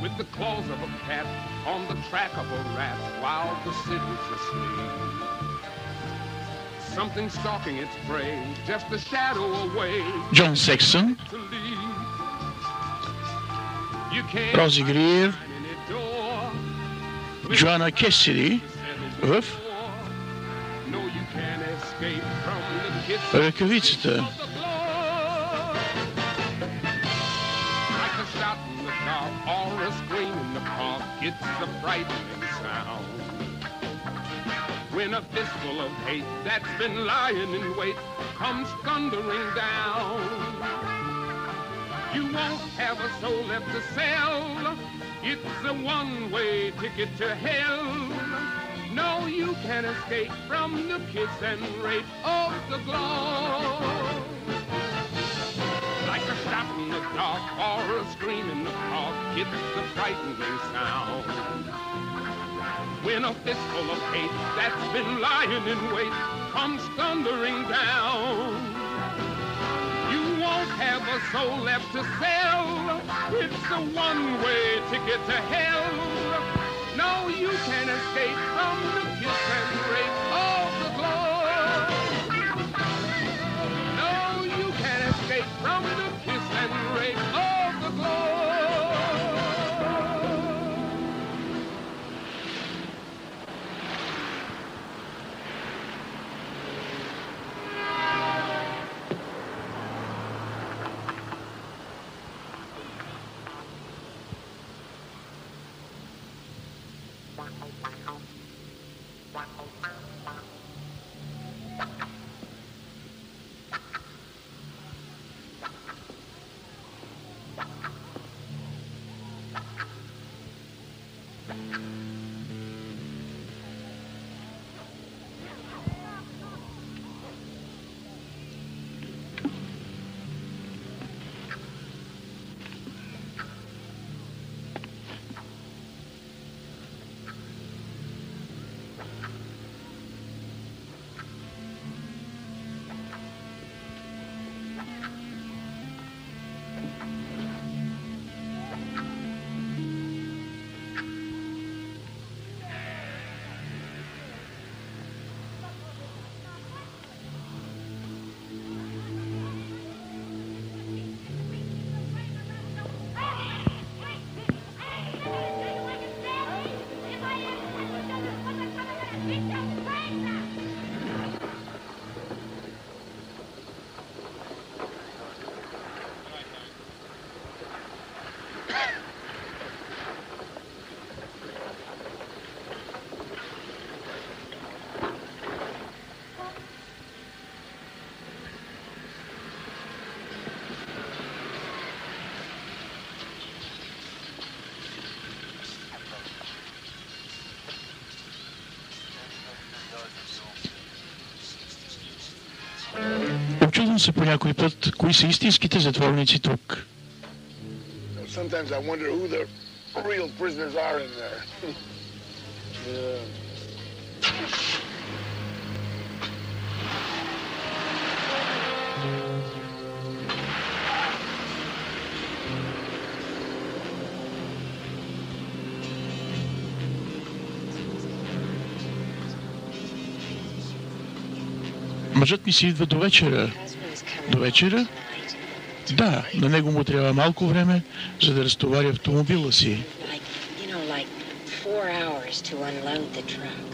with the claws of a cat on the track of a rat while the city's asleep. Something stalking its prey, just a shadow away. John Saxon, To leave. You can't Rosie Greer, find any door. Joanna Cassidy в No, you can't escape from the kiss Ръкавицата. of the blow. Like a shot in the dark or a scream in the park, it's a frightening sound. When a fistful of hate that's been lying in wait comes thundering down. You won't have a soul left to sell. It's a one-way ticket to hell. No, you can't escape from the kiss and rape of the glow. Like a shot in the dark or a scream in the park, it's a frightening sound. When a fistful of hate that's been lying in wait comes thundering down. You won't have a soul left to sell. It's a one-way ticket to hell. No, you can't escape from the kiss and rape of the glow. No, you can't escape from the kiss and rape of the glow. Очудвам се по някой път, кои са истинските затворници тук. Sometimes I wonder who the real prisoners are in there. Yeah. Мъжът ми си идва до вечера. До вечера? Да, на него му трябва малко време, за да разтовари автомобила си. Like 4 hours to unload the truck.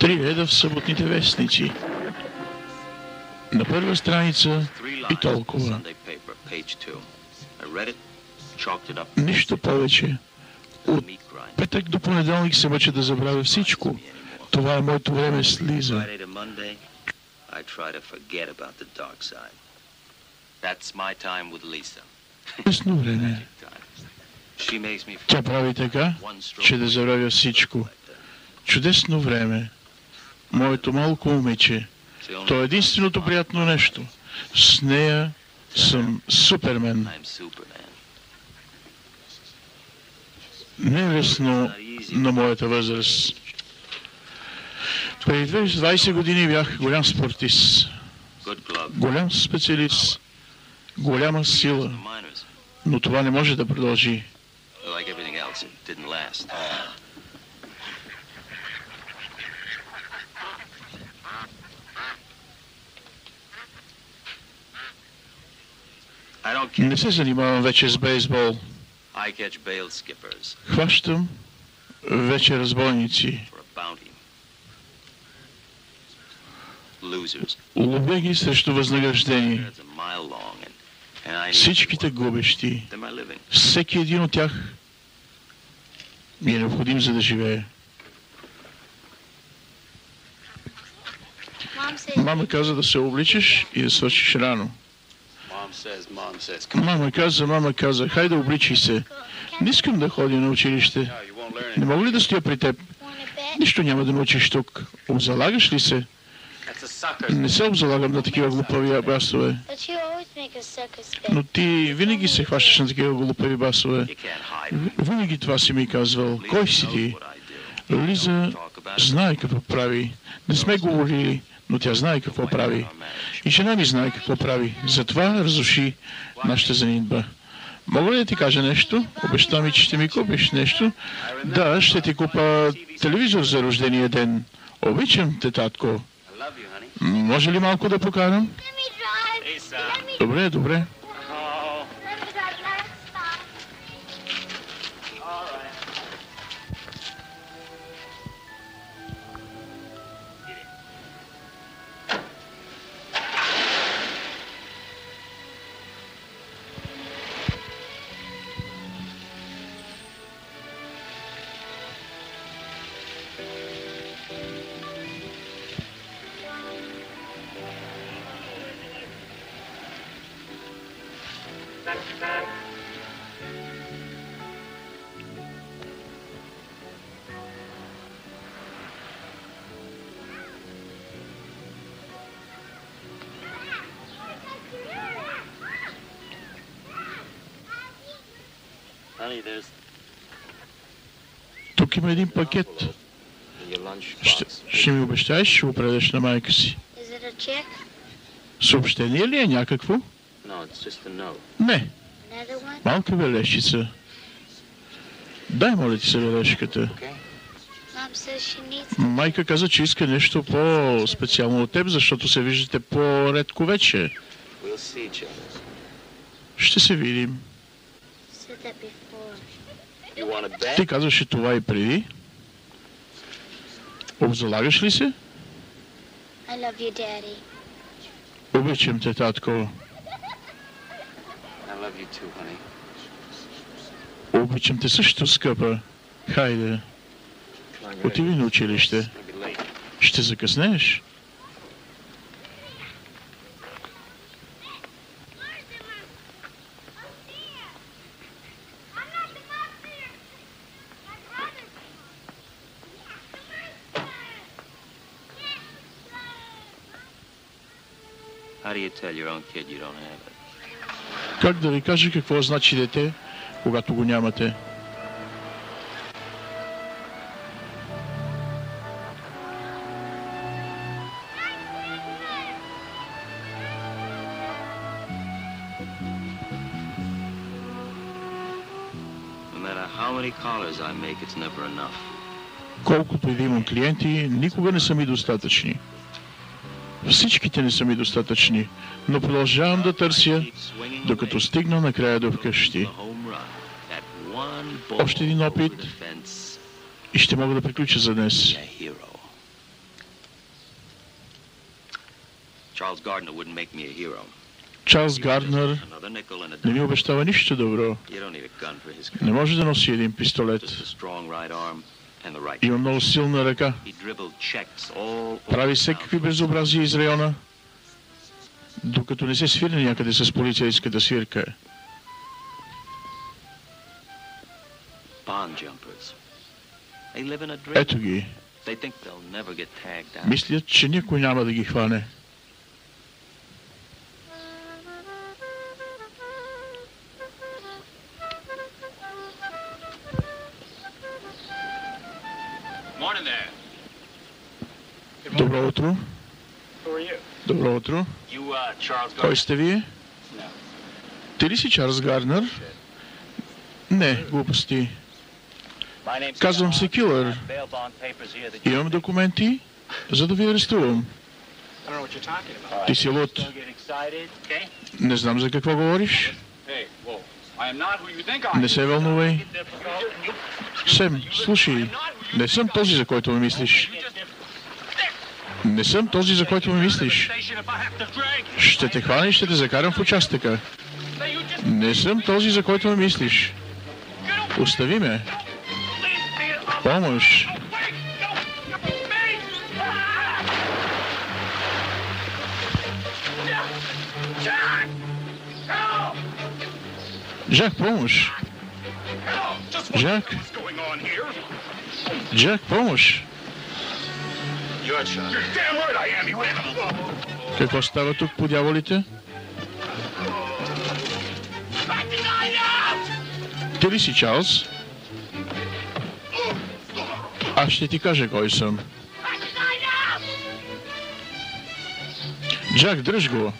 Три реда в съботните вестници. На първа страница и толкова. Нищо повече. От петък до понеделник се мъча да забравя всичко. Това е моето време с Лиза. Чудесно време. Тя прави така, че да забравя всичко. Чудесно време. Моето малко момиче. То е единственото приятно нещо. С нея съм Супермен. Не е лесно на моята възраст. Преди 20 години бях голям спортист, голям специалист, голяма сила, но това не може да продължи. Не се занимавам вече с бейсбол. Хващам вече разбойници. Ловя ги срещу възнаграждение. Всичките губещи. Всеки един от тях ми е необходим, за да живее. Мама каза да се обличаш и да свършиш рано. Мама каза, хайде обличай се. Не искам да ходя на училище. Не мога ли да стоя при теб? Нищо няма да научиш тук. Обзалагаш ли се? Не се обзалагам на такива глупави басове. Но ти винаги се хващаш на такива глупави басове. Винаги това си ми казвал. Кой си ти? Лиза знае какво прави. Не сме говорили, но тя знае какво прави. И жена ми знае какво прави. Затова разруши нашата женитба. Мога ли да ти кажа нещо? Обеща ми, че ще ми купиш нещо. Да, ще ти купа телевизор за рождения ден. Обичам те, татко. Може ли малко да покарам? Добре, добре. Тук има един пакет. Ще ми обещаеш, че го предадеш на майка си. Съобщение ли е някакво? Не. Малка бележчица. Дай, моля ти се, бележката. Майка каза, че иска нещо по-специално от теб, защото се виждате по-редко вече. Ще се видим. Ти казваше това и преди. Обзалагаш ли се? Обичам те, татко. Обичам те също, скъпа. Хайде. Отиди на училище. Ще закъснееш. Как да ви кажа какво значи дете, когато го нямате? Колкото и да имам клиенти, никога не са ми достатъчни. Всичките не са ми достатъчни, но продължавам да търся, докато стигна накрая до вкъщи. Още един опит и ще мога да приключа за днес. Чарлз Гарднер не ми обещава нищо добро. Не може да носи един пистолет. Има много силна ръка. Прави всякакви безобразия из района, докато не се свирне някъде с полицейската свирка. Ето ги. Мислят, че никой няма да ги хване. Добро утро. Добро утро. Кой сте вие? Ти ли си Чарлз Гарднер? Не, глупости. Казвам се Килър. Имам документи, за да ви арестувам. Ти си луд. Не знам за какво говориш. Не се вълнувай. Сем, слушай, не съм този, за който ме мислиш. Не съм този, за който ме мислиш. Ще те хвана и ще те закарам в участъка. Не съм този, за който ме мислиш. Остави ме. Помощ. Джак, помощ. Джак. Джак, помощ. Какво става тук по дяволите? Ти ли си Чарлз? Аз ще ти кажа кой съм. Джак, дръж го.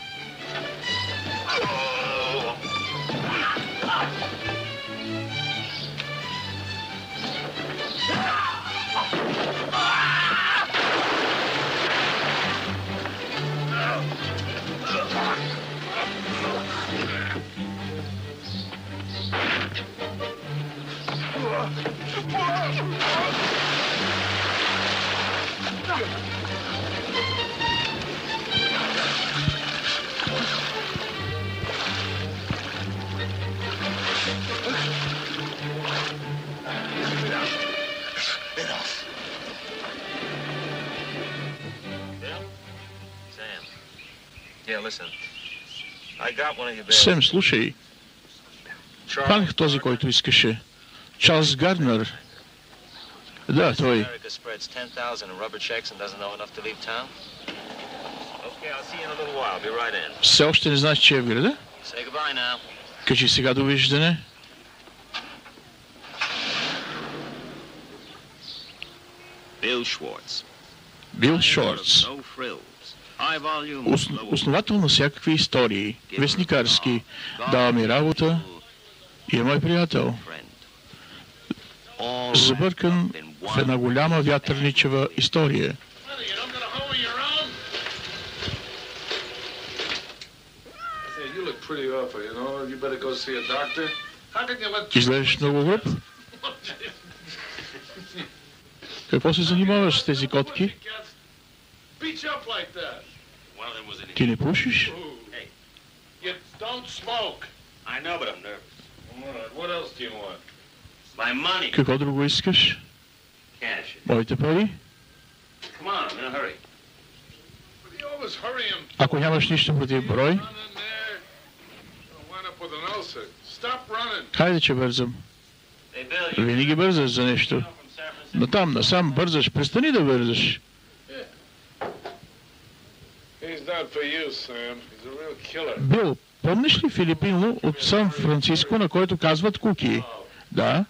Сем, слушай. Хванах този, който искаше. Чарлз Гарднер. Да, той. Все още не знаеш, че е в града? Кажи сега довиждане. Бил Шортс. Основател на всякакви истории, вестникарски. Дава ми работа и е мой приятел. Забъркан в една голяма вятърничева история. Изглеждаш много груб. Какво се занимаваш с тези котки? Ти не пушиш? Какво друго искаш? Моите пари? Ако нямаш нищо против брой, хайде, че бързам. Винаги бързаш за нещо. Натам, насам бързаш. Престани да бързаш. Бил, помниш ли Филипино от Сан Франциско, на който казват Куки? Да.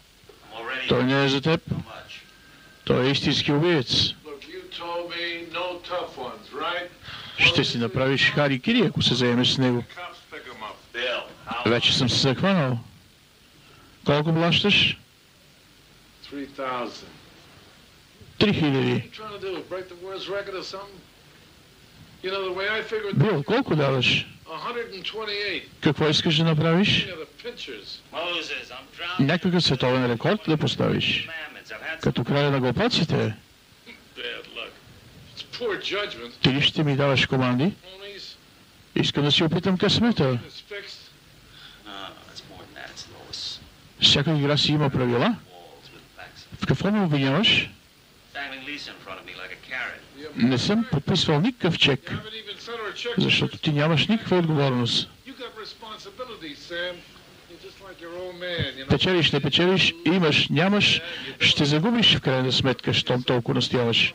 Той не е за теб. Той е истински убиец. Ще си направиш харикири, ако се заемеш с него. Вече съм се захванал. Колко плащаш? 3000. Бил, колко даваш? Какво искаш да направиш? Някакъв световен рекорд да поставиш. Като краля на глупаците. Ти ли ще ми даваш команди? Искам да си опитам късмета. Всяка игра си има правила. В какво ме обвиняваш? Не съм подписвал никакъв чек, защото ти нямаш никаква отговорност. Печелиш, не печелиш, имаш, нямаш, ще загубиш в крайна сметка, щом толкова настояваш.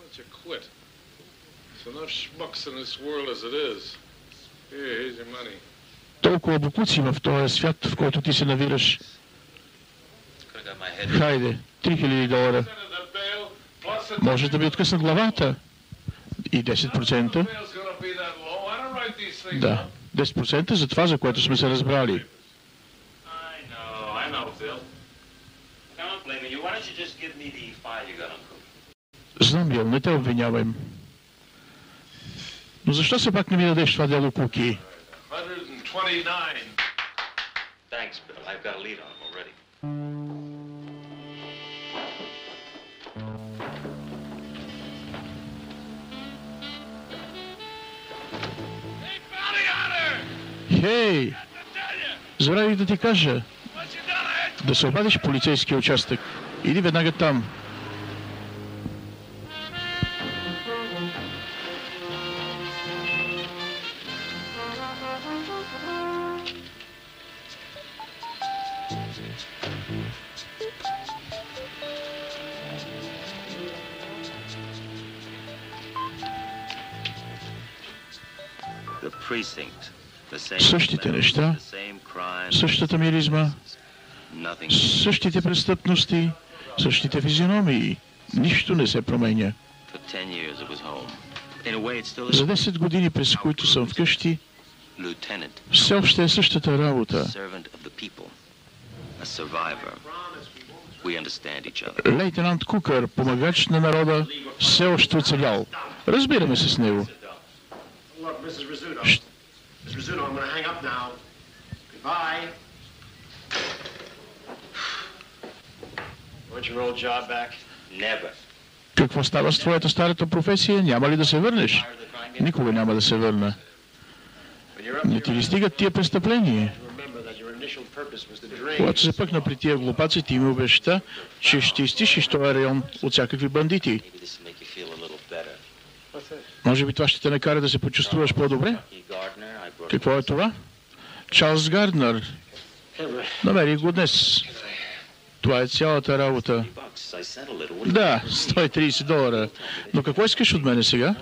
Толкова бокуци има в този свят, в който ти се навираш. Хайде, $3000. Може да би откъснат главата. И 10%. Да, 10% за това, за което сме се разбрали. Знам, Бил, не те обвинявам. Но защо се пак не ми дадеш това дело Куки? Хей! Забравих да ти кажа. Да се обадиш в полицейския участък. Иди веднага там. Същите неща, същата миризма, същите престъпности, същите физиономии. Нищо не се променя. За 10 години, през които съм вкъщи, все още е същата работа. Лейтенант Кукър, помагач на народа, все още оцелял. Разбираме се с него. Rizzuto, I'm going to hang up now. Goodbye. Want your old job back? Never. Какво става с твоята старата професия? Няма ли да се върнеш? Никога няма да се върна. Не ти ли стигат тия престъпления? Когато се пъкна при тия глупаци, ти ми обеща, че ще изтишиш този район от всякакви бандити. Може би това ще те накара да се почувстваш по-добре? Какво е това? Чарлз Гарднер. Намерих го днес. Това е цялата работа. Да, $130. Но какво искаш от мене сега?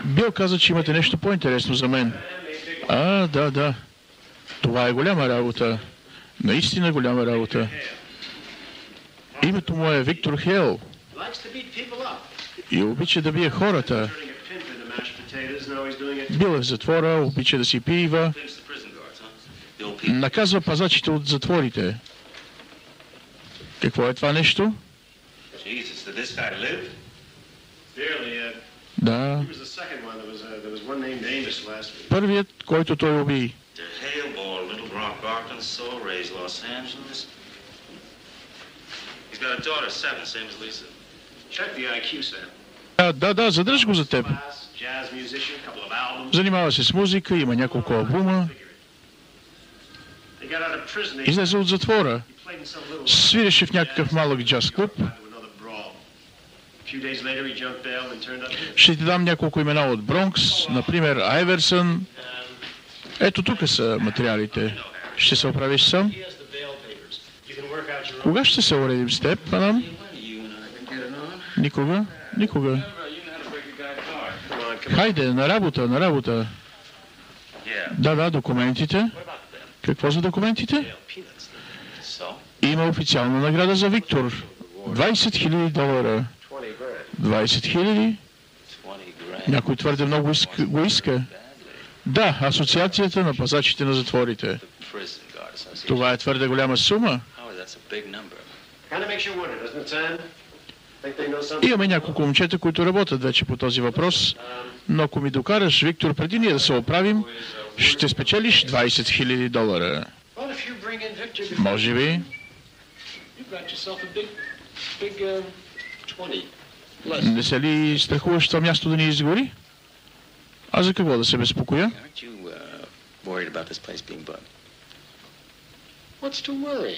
Бил каза, че имате нещо по-интересно за мен. Да. Това е голяма работа. Наистина голяма работа. Името му е Виктор Хейл и обича да бие хората. Бил е в затвора, обича да си пива, наказва пазачите от затворите. Какво е това нещо? Да. Първият, който той уби. Да, задръж го за теб. Занимава се с музика, има няколко албума. Излезе от затвора. Свиреше в някакъв малък джаз клуб. Ще ти дам няколко имена от Бронкс, например Айверсън. Ето тук са материалите. Ще се оправиш сам? Кога ще се уредим с теб, Панам? Никога? Никога. Хайде, на работа. Да, документите. Какво за документите? Има официална награда за Виктор. $20,000. 20,000? Някой твърде много го иска. Да, Асоциацията на пазачите на затворите. Това е твърде голяма сума. Имаме няколко момчета, които работят вече по този въпрос, но ако ми докараш, Виктор, преди ние да се оправим, ще спечелиш $20,000. Може би. Не се ли страхуваш това място да ни изгори? А за какво да се безпокоя? What's to worry?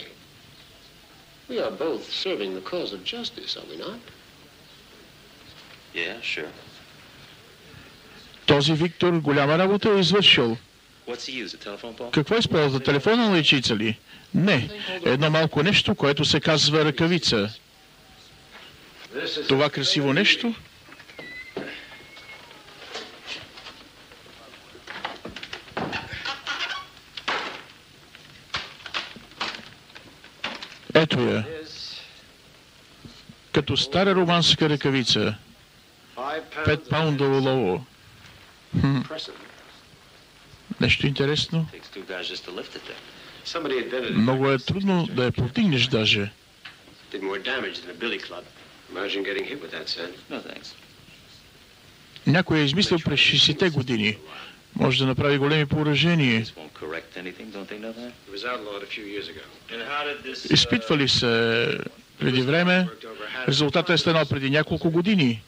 We are both serving the cause of justice, are we not? Yeah, sure. Този Виктор голяма работа е извършил. Какво е използвал за телефона, лайчица ли? Не, едно малко нещо, което се казва ръкавица. Това красиво нещо? Ето я. Като стара романска ръкавица. 5 паунда олово. Нещо интересно. Много е трудно да я повдигнеш даже. Някой е измислил през 60-те години. Може да направи големи поражения. Изпитвали се преди време. Резултатът е станал преди няколко години.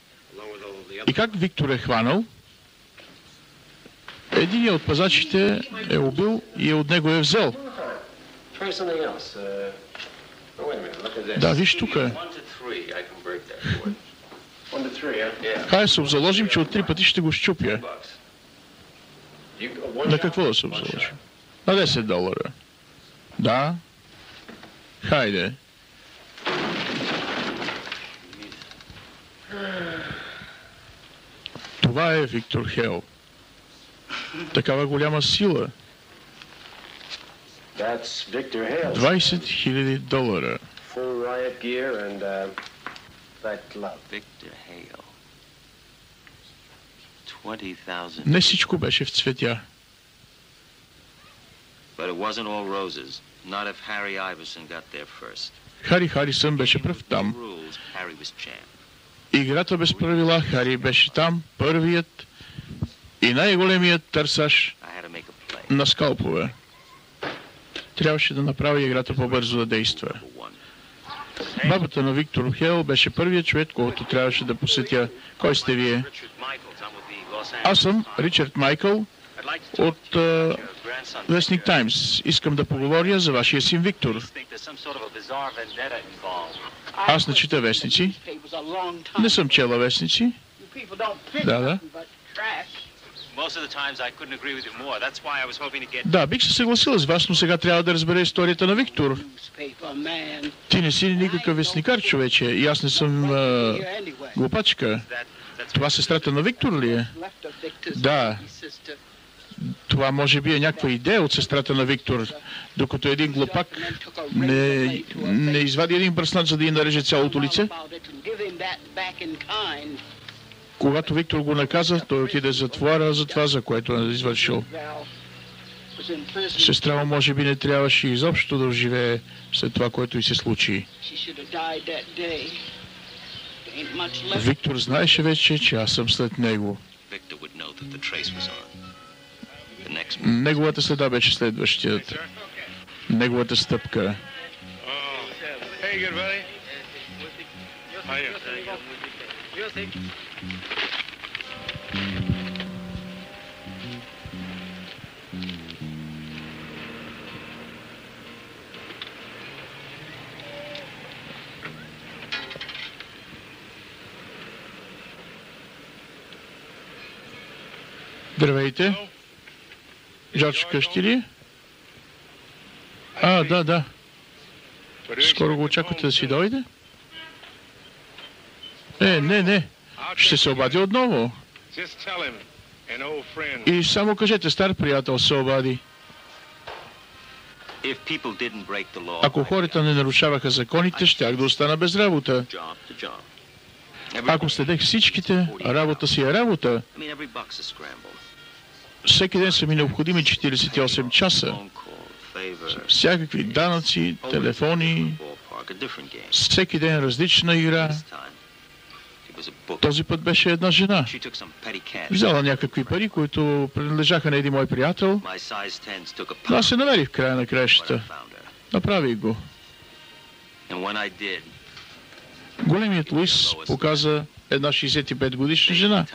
И как Виктор е хванал? Един от пазачите е убил и от него е взел. Да, виж тук. Хай се обзаложим, че от 3 пъти ще го щупя. На какво да се обзаложим? На $10. Да. Хайде. Това е Виктор Хейл. Такава голяма сила. $20,000. Не всичко беше в цветя. Хари Харисън беше пръв там. Играта без правила, Хари беше там, първият и най-големият търсач на скалпове. Трябваше да направи играта по-бързо да действа. Бабата на Виктор Хейл беше първият човек, който трябваше да посетя. Кой сте вие? Аз съм Ричард Майкъл от вестник Таймс. Искам да поговоря за вашия син Виктор. Аз не чета вестници. Не съм чела вестници. Да. Да, бих се съгласила с вас, но сега трябва да разбера историята на Виктор. Ти не си никакъв вестникар, човече, и аз не съм глупачка. Това сестрата на Виктор ли е? Да. Това може би е някаква идея от сестрата на Виктор, докато един глупак не извади един бръснат, за да й нареже цялото лице. Когато Виктор го наказа, той отиде в затвора за това, за което е извършил. Сестра му може би не трябваше изобщо да живее след това, което й се случи. Виктор знаеше вече, че аз съм след него. Неговата следа беше следващият. Неговата стъпка. Здравейте. Джордж къщи ли? Да. Скоро го очаквате да си дойде? Не. Ще се обади отново. И само кажете, стар приятел се обади. Ако хората не нарушаваха законите, щях да остана без работа. Ако следех всичките, работа си е работа. Всеки ден са ми необходими 48 часа. Всякакви данъци, телефони, всеки ден различна игра. Този път беше една жена. Взела някакви пари, които принадлежаха на един мой приятел. Но аз се намерих в края на краищата. Направих го. Големият Луис показа една 65 годишна жена.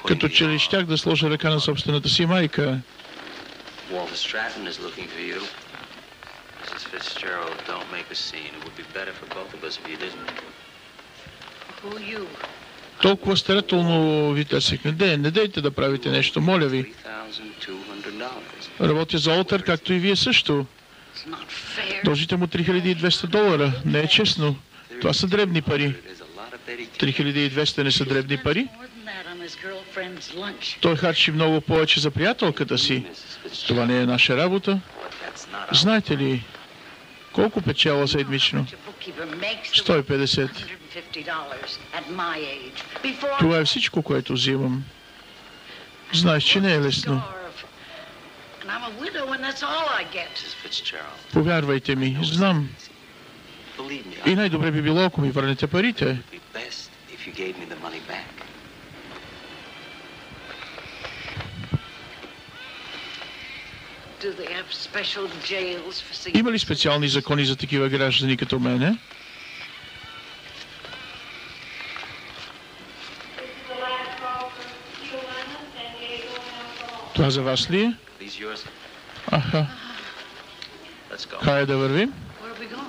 Като че ли щях да сложа ръка на собствената си майка. Толкова старателно ви търсих. Не дейте да правите нещо, моля ви. Работя за Олтър, както и вие също. Дължите му $3200. Не е честно. Това са дребни пари. 3200 не са дребни пари. Той харчи много повече за приятелката си. Това не е наша работа. Знаете ли колко печела седмично? 150. Това е всичко, което взимам. Знаеш, че не е лесно. Повярвайте ми, знам. И най-добре би било, ако ми върнете парите. Има ли специални закони за такива граждани като мене? Това за вас ли е? Аха. Хайде да вървим.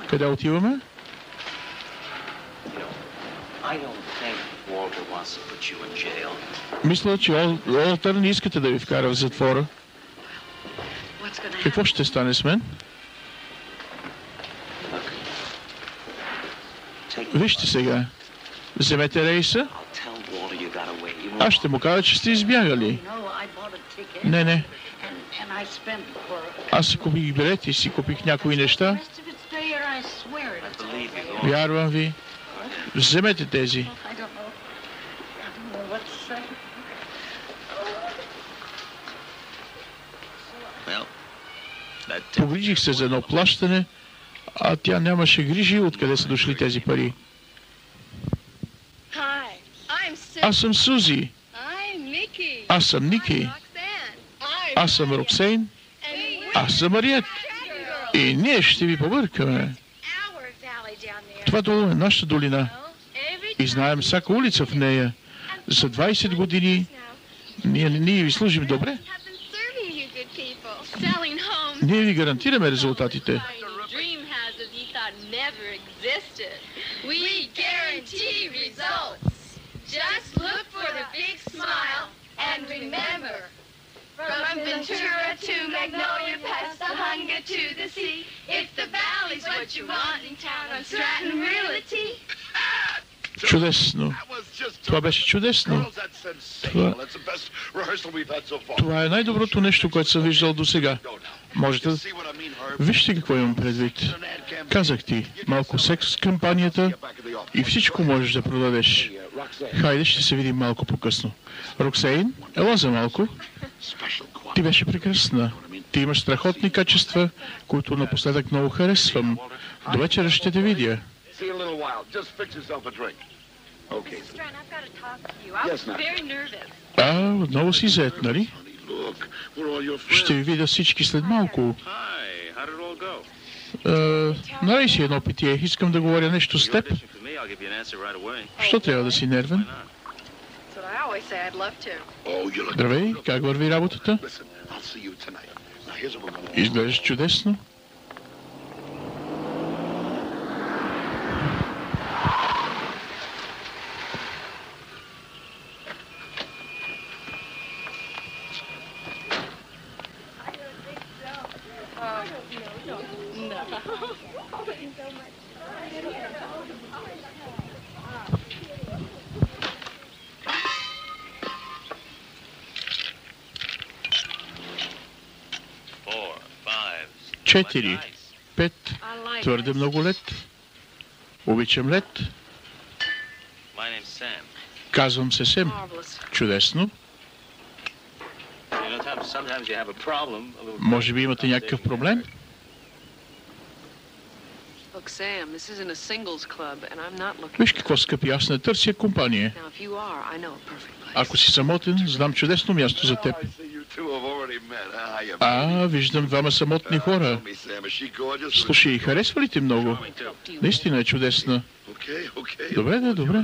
Къде отиваме? Мисля, че Олтър не искате да ви вкара в затвора. Какво ще стане с мен? Вижте сега. Вземете рейса. Аз ще му кажа, че сте избягали. Не. Аз си купих билети, си купих някои неща. Вярвам ви. Вземете тези. Погрижих се за едно плащане, а тя нямаше грижи откъде са дошли тези пари. Аз съм Сузи. Аз съм Ники. Аз съм Роксейн. Аз съм Мариет. И ние ще ви побъркаме. Това долу е нашата долина. И знаем всяка улица в нея. За 20 години ние ви служим добре. Ние ви гарантираме резултатите. From Ventura to Magnolia, past the Hunger to the sea. If the valley's what you want in town on Stratton Realty. Чудесно. Това беше чудесно. Това е най-доброто нещо, което съм виждал до сега. Можете да... Вижте какво имам предвид. Казах ти, малко секс в кампанията и всичко можеш да продадеш. Хайде, ще се видим малко по-късно. Роксейн, ела за малко. Ти беше прекрасна. Ти имаш страхотни качества, които напоследък много харесвам. До вечера ще те видя. Отново си зает, нали? Ще ви видя всички след малко. Нарей си едно питие. Искам да говоря нещо с теб. Що трябва да си нервен? Здравей, как върви работата? Изглеждаш чудесно. Четири, 5, твърде много лед. Обичам лед. Казвам се Сем. Чудесно. Може би имате някакъв проблем? Виж какво, скъпи, аз не търся компания. Ако си самотен, знам чудесно място за теб. Виждам двама самотни хора. Слушай, харесва ли ти много? Наистина е чудесна. Добре, добре.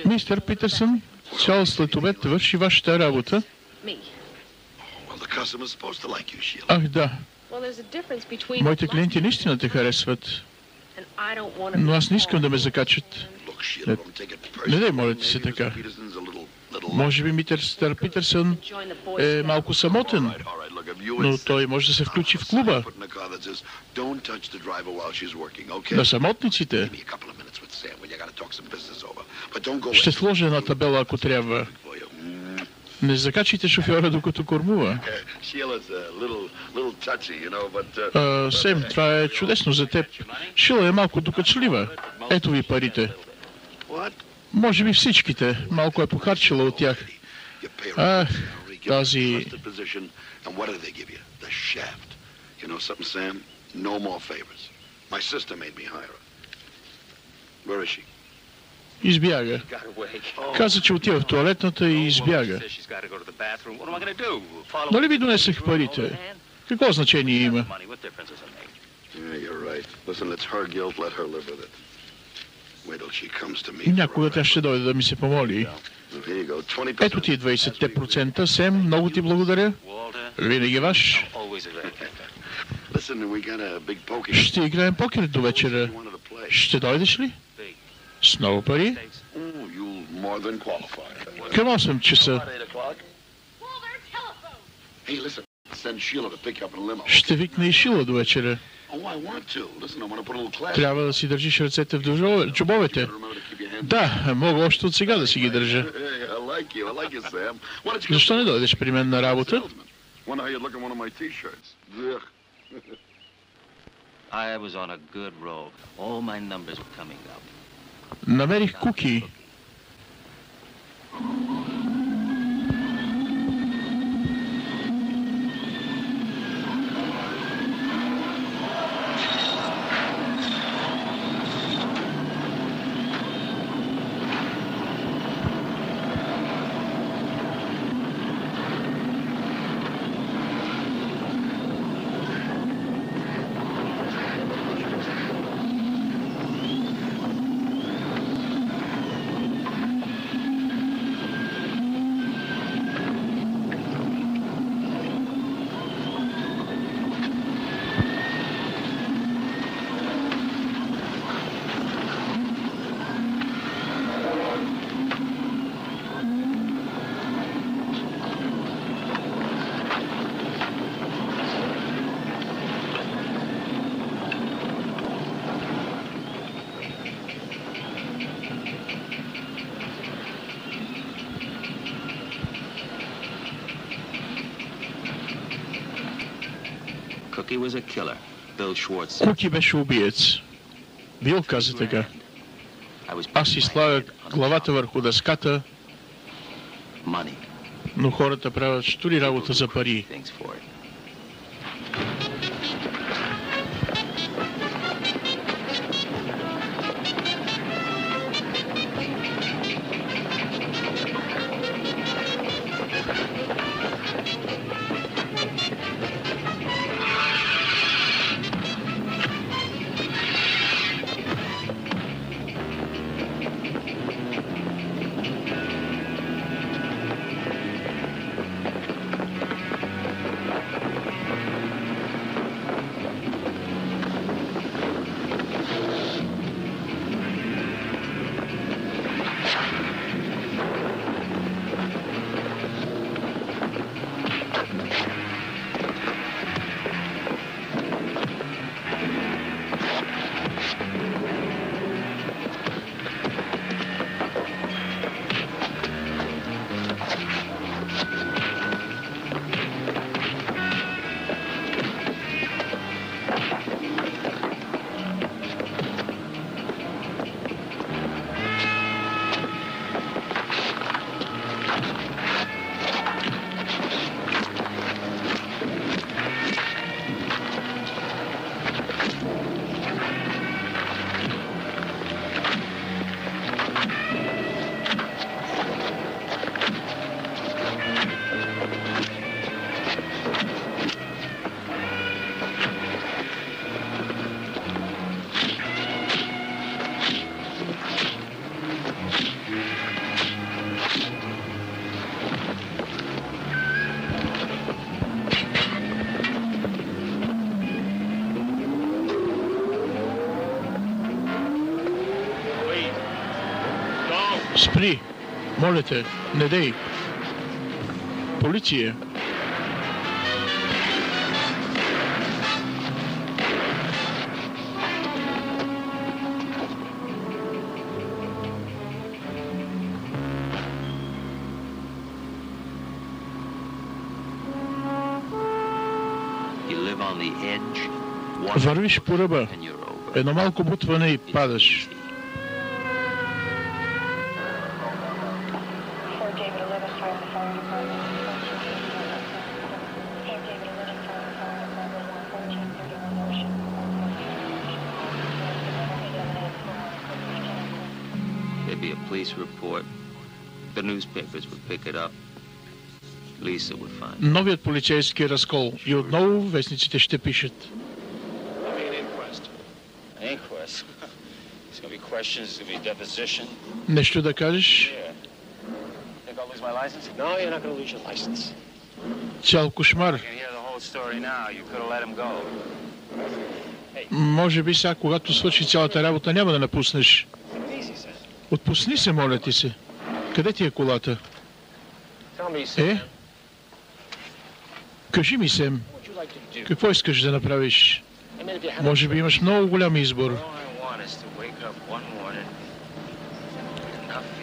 Мистер Питърсън, цял следобед върши вашата работа. Да. Моите клиенти наистина те харесват. Но аз не искам да ме закачат. Не дай, моля ти се така. Може би мистер Питърсън е малко самотен, но той може да се включи в клуба. На самотниците. Ще сложа една табела, ако трябва. Не закачайте шофьора, докато кормува. Сем, това е чудесно за теб. Шила е малко докачлива. Ето ви парите. Може би всичките. Малко е похарчила от тях. Тази... Избяга. Каза, че отива в тоалетната и избяга. Нали ви донесех парите? Какво значение има? Някога тя ще дойде да ми се помоли. Ето ти 20%. Сем, много ти благодаря. Винаги ваш. Ще играем покер до вечера. Ще дойдеш ли? С много пари? Към 8 часа. Ще викне и Шила до вечера. Трябва да си държиш ръцете в джобовете. Да, мога още от сега да си ги държа. Защо не дойдеш при мен на работа? Намерих куки. Куки беше убиец. Бил каза така. Аз си слагах главата върху дъската, но хората правят штури работа за пари. Спри! Моля те, не дей! Полиция! Вървиш по ръба. Едно малко бутване и падаш. Новият полицейски разкол и отново вестниците ще пишат. Нещо да кажеш? Цял кошмар. Може би сега, когато свърши цялата работа, няма да напуснеш. Отпусни се, моля ти се. Къде ти е колата? Кажи ми, Сем, какво искаш да направиш? Може би имаш много голям избор.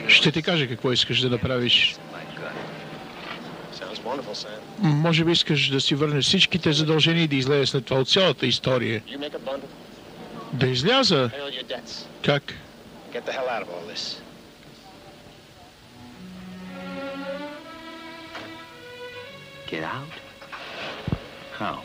Ще ти кажа какво искаш да направиш. Може би искаш да си върнеш всичките задължения и да излезе след това от цялата история. Да изляза? Как? Get out? How?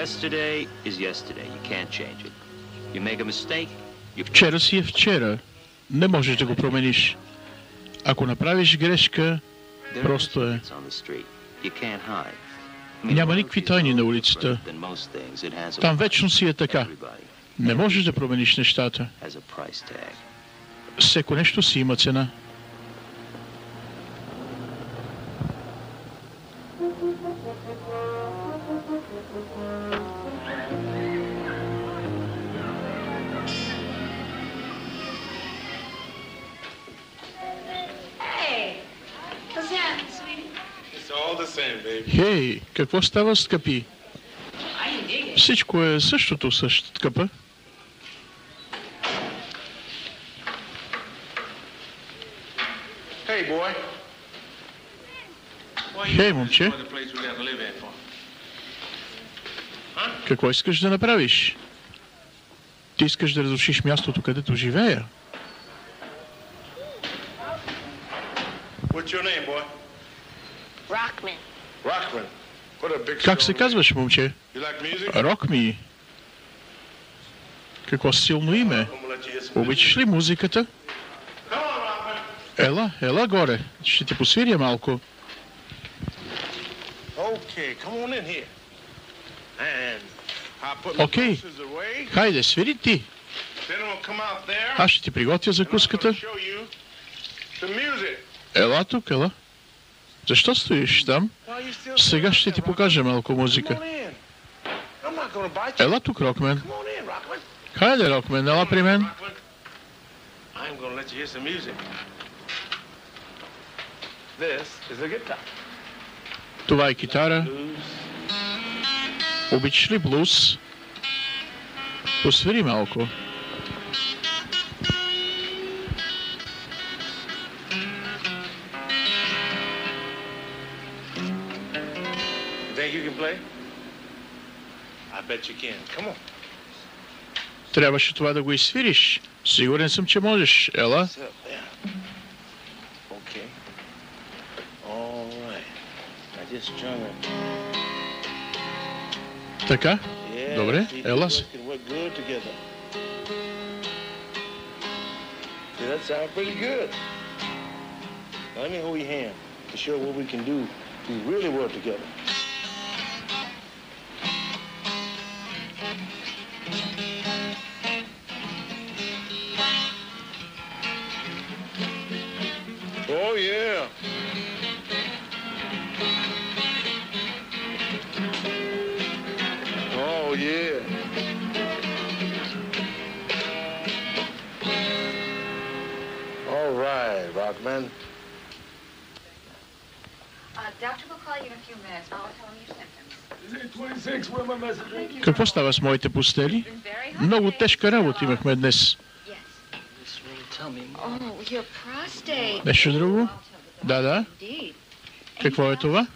Yesterday is yesterday. You can't change it. You make a mistake, you... Вчера си е вчера. Не можеш да го промениш. Ако направиш грешка, просто е. Няма никакви тайни на улицата. Там вечно си е така. Не можеш да промениш нещата. Всеко нещо си има цена. Хей, какво става, скъпи? Всичко е същото, скъпа. Хей, момче. Какво искаш да направиш? Ти искаш да разрушиш мястото, където живея? Как се казваш, момче? Рокми. Какво силно име. Обичаш ли музиката? Ела горе. Ще ти посвиря малко. Окей. Хайде, свири ти. Аз ще ти приготвя закуската. Ела тук, ела. Защо стоиш там? Сега ще ти покажа малко музика. Ела тук, Рокмен. Хайде, Рокмен, ела при мен. Това е китара. Обичаш ли блуз? Посвири малко. Трябваше това да го изсвириш. Сигурен съм, че можеш. Ела. Така? Добре, ела се. Oh, yeah. Oh, yeah. All right, Rockman. Doctor will call you in a few minutes. I'll tell him your symptoms. 26, where my message? Какво става с моите постели? Много тежка работа имахме днес. Нещо друго? Да. Какво е това?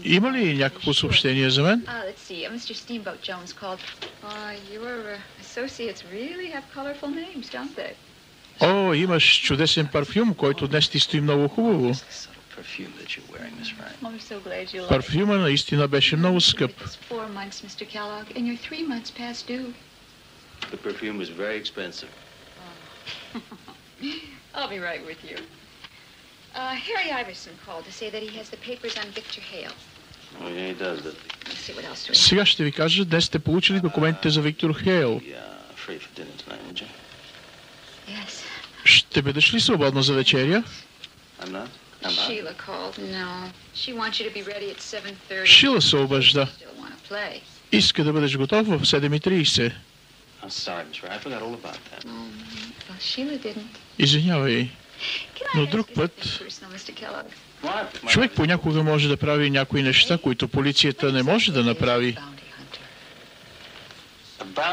Има ли някакво съобщение за мен? О, имаш чудесен парфюм, който днес ти стои много хубаво. Парфюма наистина беше много скъп. The perfume is very expensive. I'll be right with you. Harry Iverson called to say that he has the papers on Victor Hale. Oh, yeah, he does, doesn't he? Let's see what else do we have. Сега ще ви кажа, днес сте получили документите за Виктор Хейл. Free for dinner tonight, would you? Yes. Ще бъдеш ли свободна за вечеря? I'm not. Sheila called. No. She wants you to be ready at 7:30. Шила се обажда. Still want to play. Иска да бъдеш готов в 7:30. I'm sorry, Miss Ray. I forgot all about that. Well, Sheila didn't. Извинявай, но друг път човек понякога може да прави някои неща, които полицията не може да направи.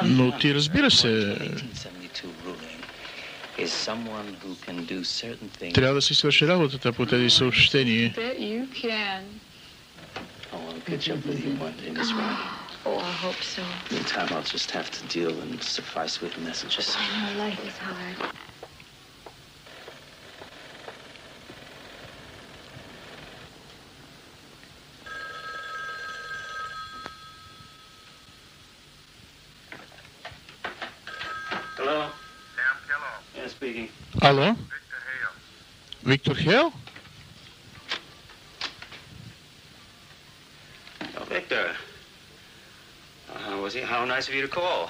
Но ти разбира се, трябва да си свърши работата по тези съобщения. Oh, I hope so. Meantime, I'll just have to deal and suffice with messages. I know life is hard. Yeah, speaking. Алло? Виктор Хейл? Oh, Victor. How nice of you to call.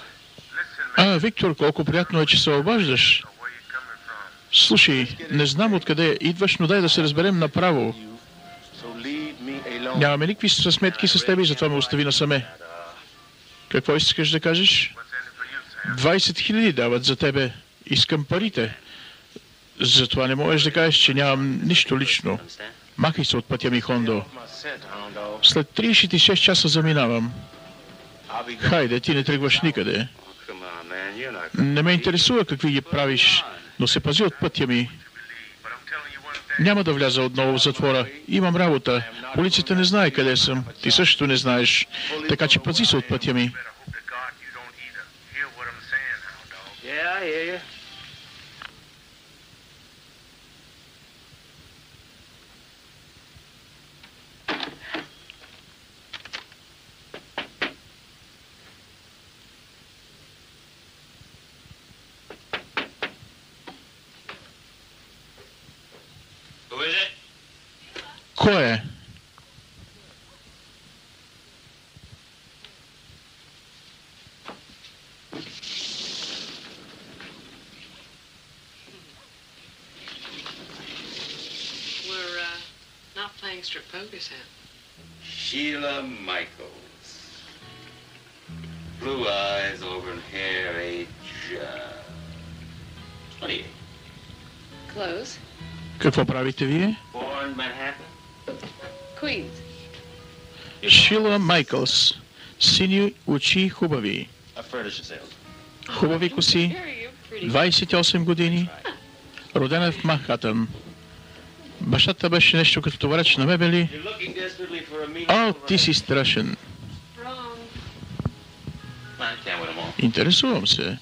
Виктор, колко приятно е, че се обаждаш. Слушай, не знам откъде идваш, но дай да се разберем направо. Нямаме никакви сметки с теб и затова ме остави насаме. Какво искаш да кажеш? 20 000 дават за тебе. Искам парите. Затова не можеш да кажеш, че нямам нищо лично. Махай се от пътя ми, Хондо. След 36 часа заминавам. Хайде, ти не тръгваш никъде. Не ме интересува какви ги правиш, но се пази от пътя ми. Няма да вляза отново в затвора. Имам работа. Полицията не знае къде съм. Ти също не знаеш. Така че пази се от пътя ми. Yeah, I hear you. Who is it? Кой е? Strip poker, Sam. Sheila Michaels. Blue eyes, auburn hair, age 28. Clothes? Какво правите вие? Born Manhattan. Queens. Шила Майкълс. Сини очи, хубави. A furniture sales. Хубави коси. 28 години. Родена в Манхатън. Бащата беше нещо като товарач на мебели. О, ти си страшен. Интересувам се.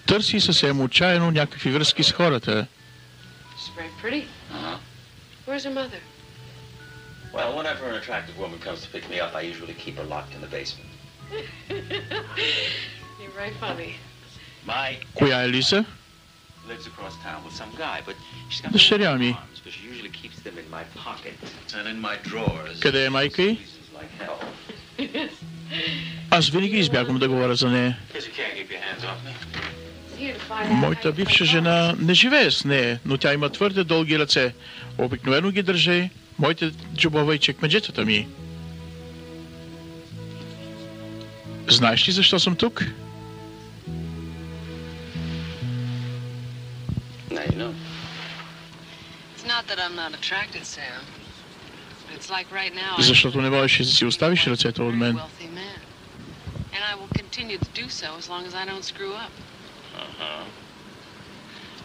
Търси съвсем отчаяно някакви връзки с хората. Well, whenever an attractive woman comes to pick me up, I usually keep her locked in the basement. You're very funny. Коя е Лиза? Lives across town with some guy, but she's got Дъщеря ми. arms, but she usually keeps them in my pocket and in my drawers. Къде е майка й? Like hell. Аз винаги избягвам да говоря за нея. Because you can't keep your hands off me. Моята бивша жена не живее с нея, но тя има твърде дълги ръце. Обикновено ги държи моите джобове и чекмеджетата ми. Знаеш ли защо съм тук? Now you know. It's not that I'm not attracted, Sam. It's like right now. Защото не можеш да си оставиш ръцете от мен. Wealthy man. And I will continue to do so as long as I don't screw up.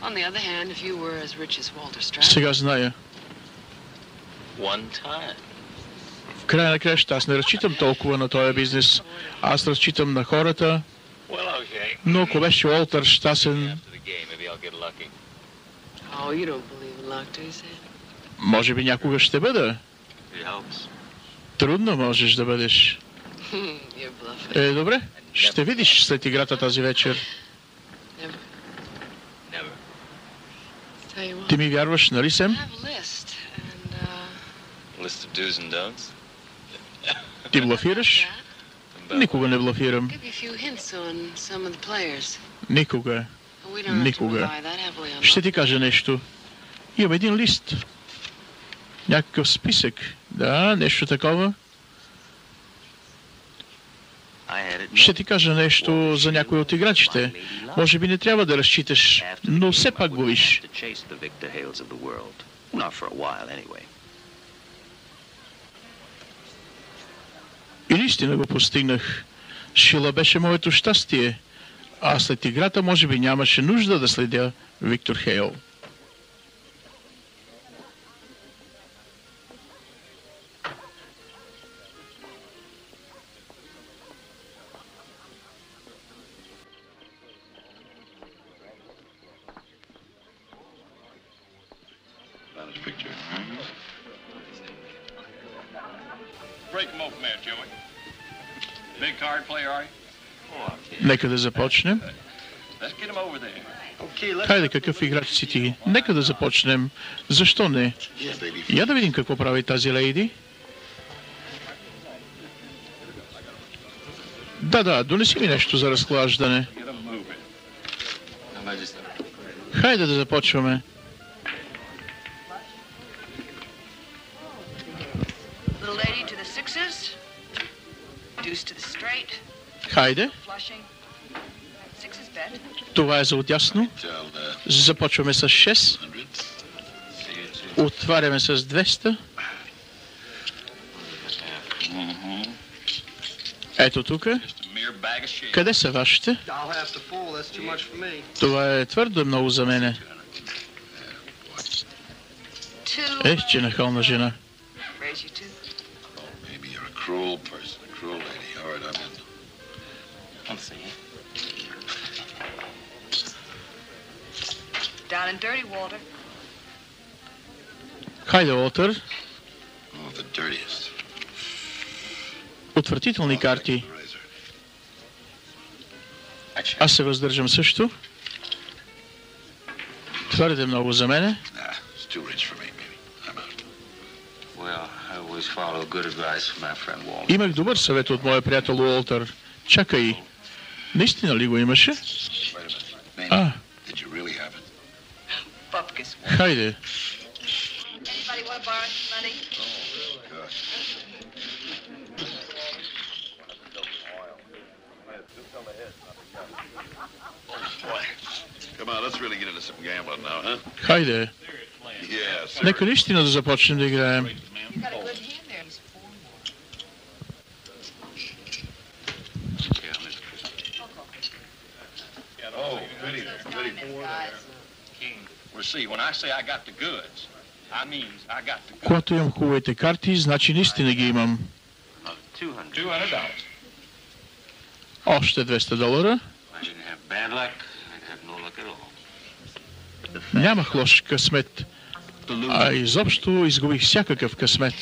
On the other hand, if you were as rich as Walter Stratton. Сега зная. One time. В края на кращата аз не разчитам толкова на този бизнес. Аз разчитам на хората. Well, okay. Но ако беше Уолтър щастен, After the game, maybe I'll get lucky. Oh, you don't believe in luck, do you, Sam? може би някога ще бъда. It helps. Трудно можеш да бъдеш. You're bluffing. Добре, ще видиш след играта тази вечер. Never. Never. Tell you what. Ти ми вярваш, нали, I Сем? have a list, and List of do's and don'ts. Ти блафираш? Никога не блафирам. give you a few hints on some of the players. Никога. We don't have to Никога. rely that heavily on Ще luck. ти кажа нещо. Имам един лист. Някакъв списък. Да, нещо такова. Ще ти кажа нещо за някой от играчите. Може би не трябва да разчиташ, но все пак го виж. И наистина го постигнах. Шила беше моето щастие. А след играта може би нямаше нужда да следя Виктор Хейл. Break them open there, Joey. Big card player, are you? Нека да започнем. Хайде, какъв играч си ти? Нека да започнем. Защо не? Я да видим какво прави тази лейди. Да, донеси ми нещо за разхлаждане. Хайде да започваме. Хайде. Това е за отясно. Започваме с 6. Отваряме с 200. Ето тук. Къде са вашите? Това е твърдо много за мене. Че нахална жена. Хайде, Уолтър. Отвратителни карти. Аз се въздържам също. Твърде много за мене. Имах добър съвет от моя приятел Уолтър. Чакай. Наистина ли го имаше? Хайде. Хайде. Нека наистина да започнем да играем. Когато имам хубавите карти, значи наистина ги имам. Още $200. Нямах лош късмет, а изобщо изгубих всякакъв късмет.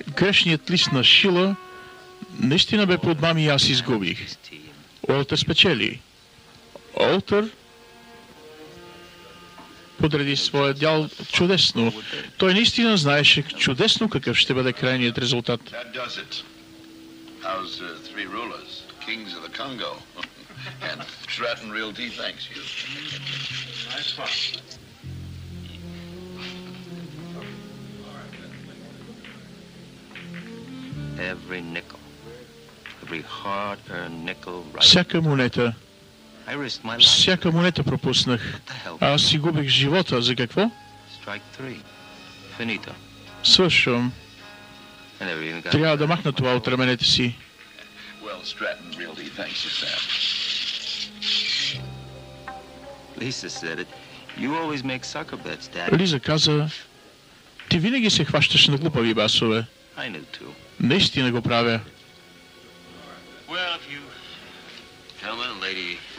Грешният лист на Шила наистина бе под мами и аз изгубих. Уолтър спечели. Уолтър подреди своя дял чудесно. Той наистина знаеше чудесно какъв ще бъде крайният резултат. And Stratton Realty thanks you. Every nickel, every hard-earned nickel. Всяка монета. Всяка монета пропуснах. Аз си губих живота. За какво? Свършвам. Трябва да махна това от раменете си. Лиза каза, ти винаги се хващаш на глупави басове. Наистина го правя.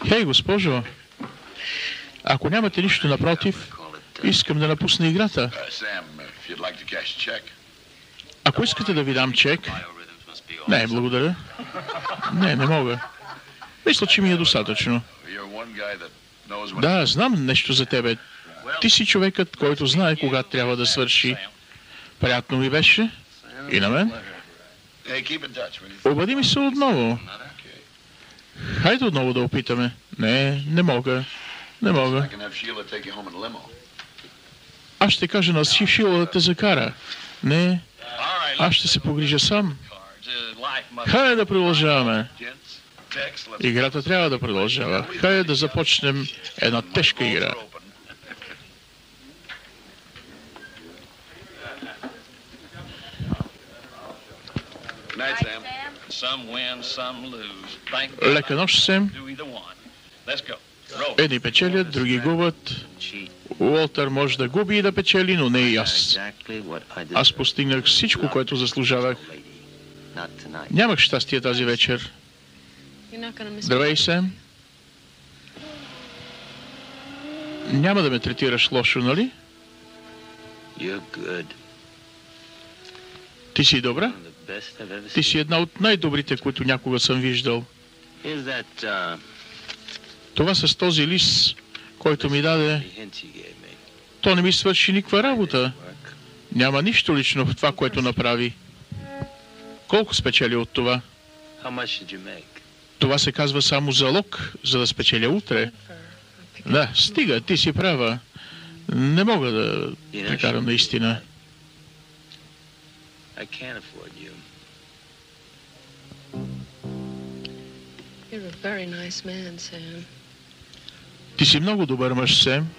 Хей, госпожо, ако нямате нищо напротив, искам да напусна играта. Ако искате да ви дам чек... Не, благодаря. Не мога. Мисля, че ми е достатъчно. Да, знам нещо за тебе. Ти си човекът, който знае кога трябва да свърши. Приятно ми беше. И на мен. Обади ми се отново. Хайде отново да опитаме. Не мога. Аз ще кажа на Шила да те закара. Не, аз ще се погрижа сам. Хайде да продължаваме. Играта трябва да продължава. Хайде да започнем една тежка игра. Лека нощ, Сем. Едни печелят, други губят. Уолтър може да губи и да печели, но не и аз. Аз постигнах всичко, което заслужавах. Нямах щастие тази вечер. Здравей, Сем. Няма да ме третираш лошо, нали? Ти си добра? Ти си една от най-добрите, които някога съм виждал. Here's that Това с този лист, който ми даде, hint you gave me. то не ми свърши никаква работа. Няма нищо лично в това, което направи. Колко спечели от това? How much did you make? Това се казва само залог, за да спечеля утре. Да, стига, ти си права. Не мога да прекарам наистина. I can't afford you. You're a very nice man, Sam. Ти си много добър мъж, Сем.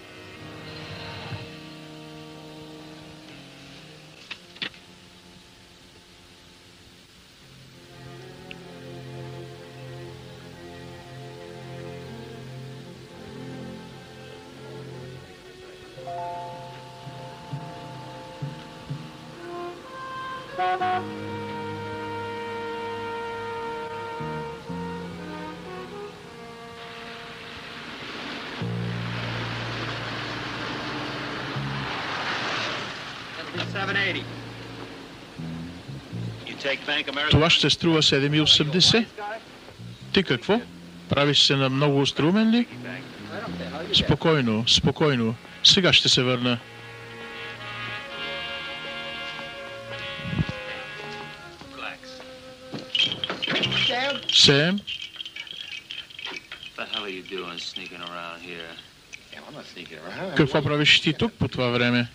Това ще струва 7,80. Ти какво? Правиш се на много остроумен ли? Спокойно, спокойно. Сега ще се върна. Сем? Какво правиш ти тук по това време?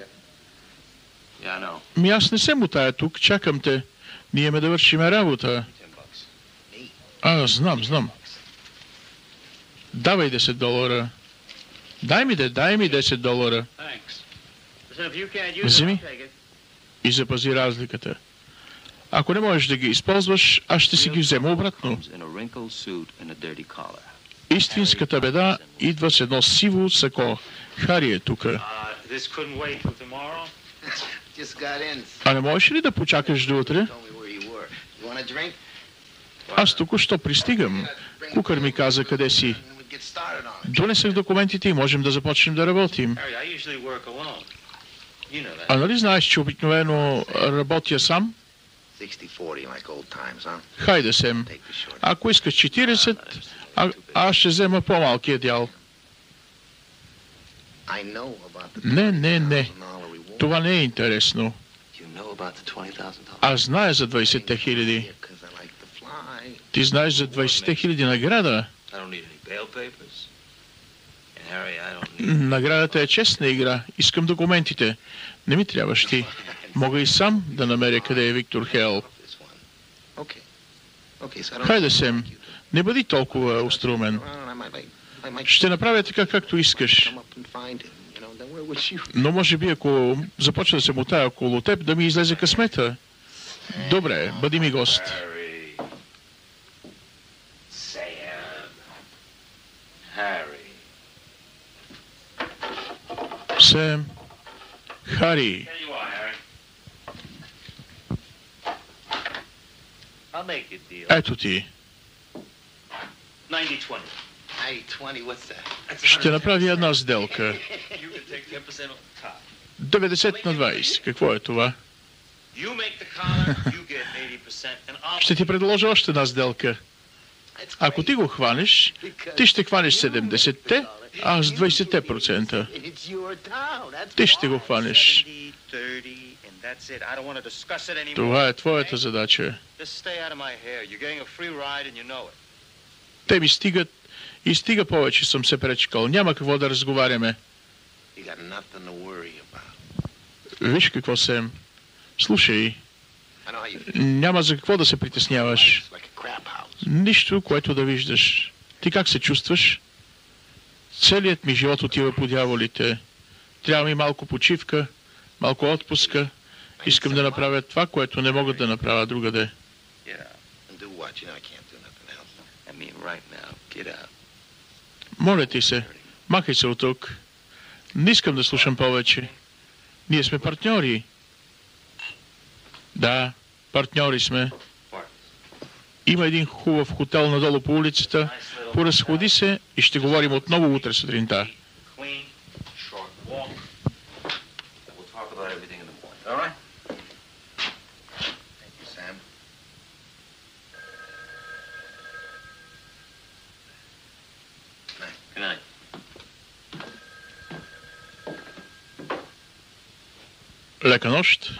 Аз не се мутая тук, чакам те. Ние ме да вършиме работа. Знам. Давай $10. Дай ми $10. Вземи и запази разликата. Ако не можеш да ги използваш, аз ще си ги взема обратно. Истинската беда идва с едно сиво сако. Хари е тука. А не можеш ли да почакаш до утре? Аз току-що пристигам. Кукър ми каза къде си. Донесах документите и можем да започнем да работим. А нали знаеш, че обикновено работя сам? Хайде, Сем. Ако искаш 40, аз ще взема по-малкия дял. Не. Това не е интересно. Аз зная за 20 000. Ти знаеш за 20 000 награда. Наградата е честна игра. Искам документите. Не ми трябваш ти. Мога и сам да намеря къде е Виктор Хейл. Хайде, Сем. Не бъди толкова остроумен. Ще направя така, както искаш. Но може би, ако започна да се мутая около теб, да ми излезе късмета. Добре, бъди ми гост. Сем. Хари. Ето ти. Ще направя една сделка. 90 на 20. Какво е това? Ще ти предложа още една сделка. Ако ти го хванеш, ти ще хванеш 70-те, а аз 20%. Ти ще го хванеш. Това е твоята задача. Те ми стигат и стига повече съм се пречкал. Няма какво да разговаряме. Виж какво, Сем. Слушай. Няма за какво да се притесняваш. Нищо, което да виждаш. Ти как се чувстваш? Целият ми живот отива по дяволите. Трябва ми малко почивка, малко отпуска. Искам да направя това, което не мога да направя другаде. Моля ти се, махай се от тук. Не искам да слушам повече. Ние сме партньори. Да, партньори сме. Има един хубав хотел надолу по улицата. Поразходи се и ще говорим отново утре сутринта. Good night. Лека нощ.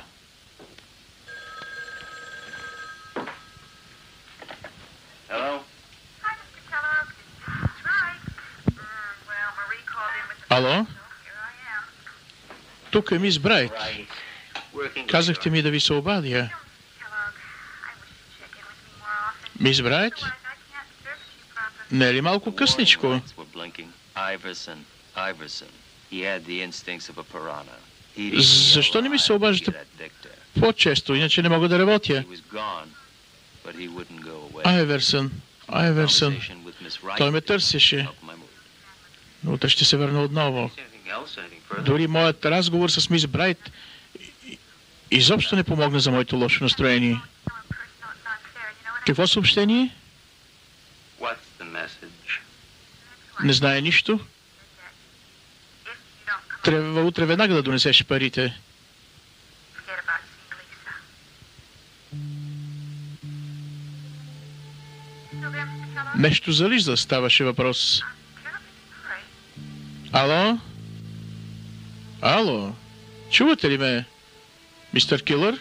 Hello? Ало? Тук е мис Брайт. Казахте ми да ви се обадя. Мис Брайт? Не е ли малко късничко? Защо не ми се обаждате по-често, иначе не мога да работя? Айверсън. Той ме търсеше. Но утре ще се върна отново. Дори моят разговор с мис Брайт изобщо не помогна за моето лошо настроение. Какво съобщение? Не знае нищо. Трябва утре веднага да донесеш парите. Нещо за Лиза ставаше въпрос. Ало? Ало? Чувате ли ме, мистер Килър?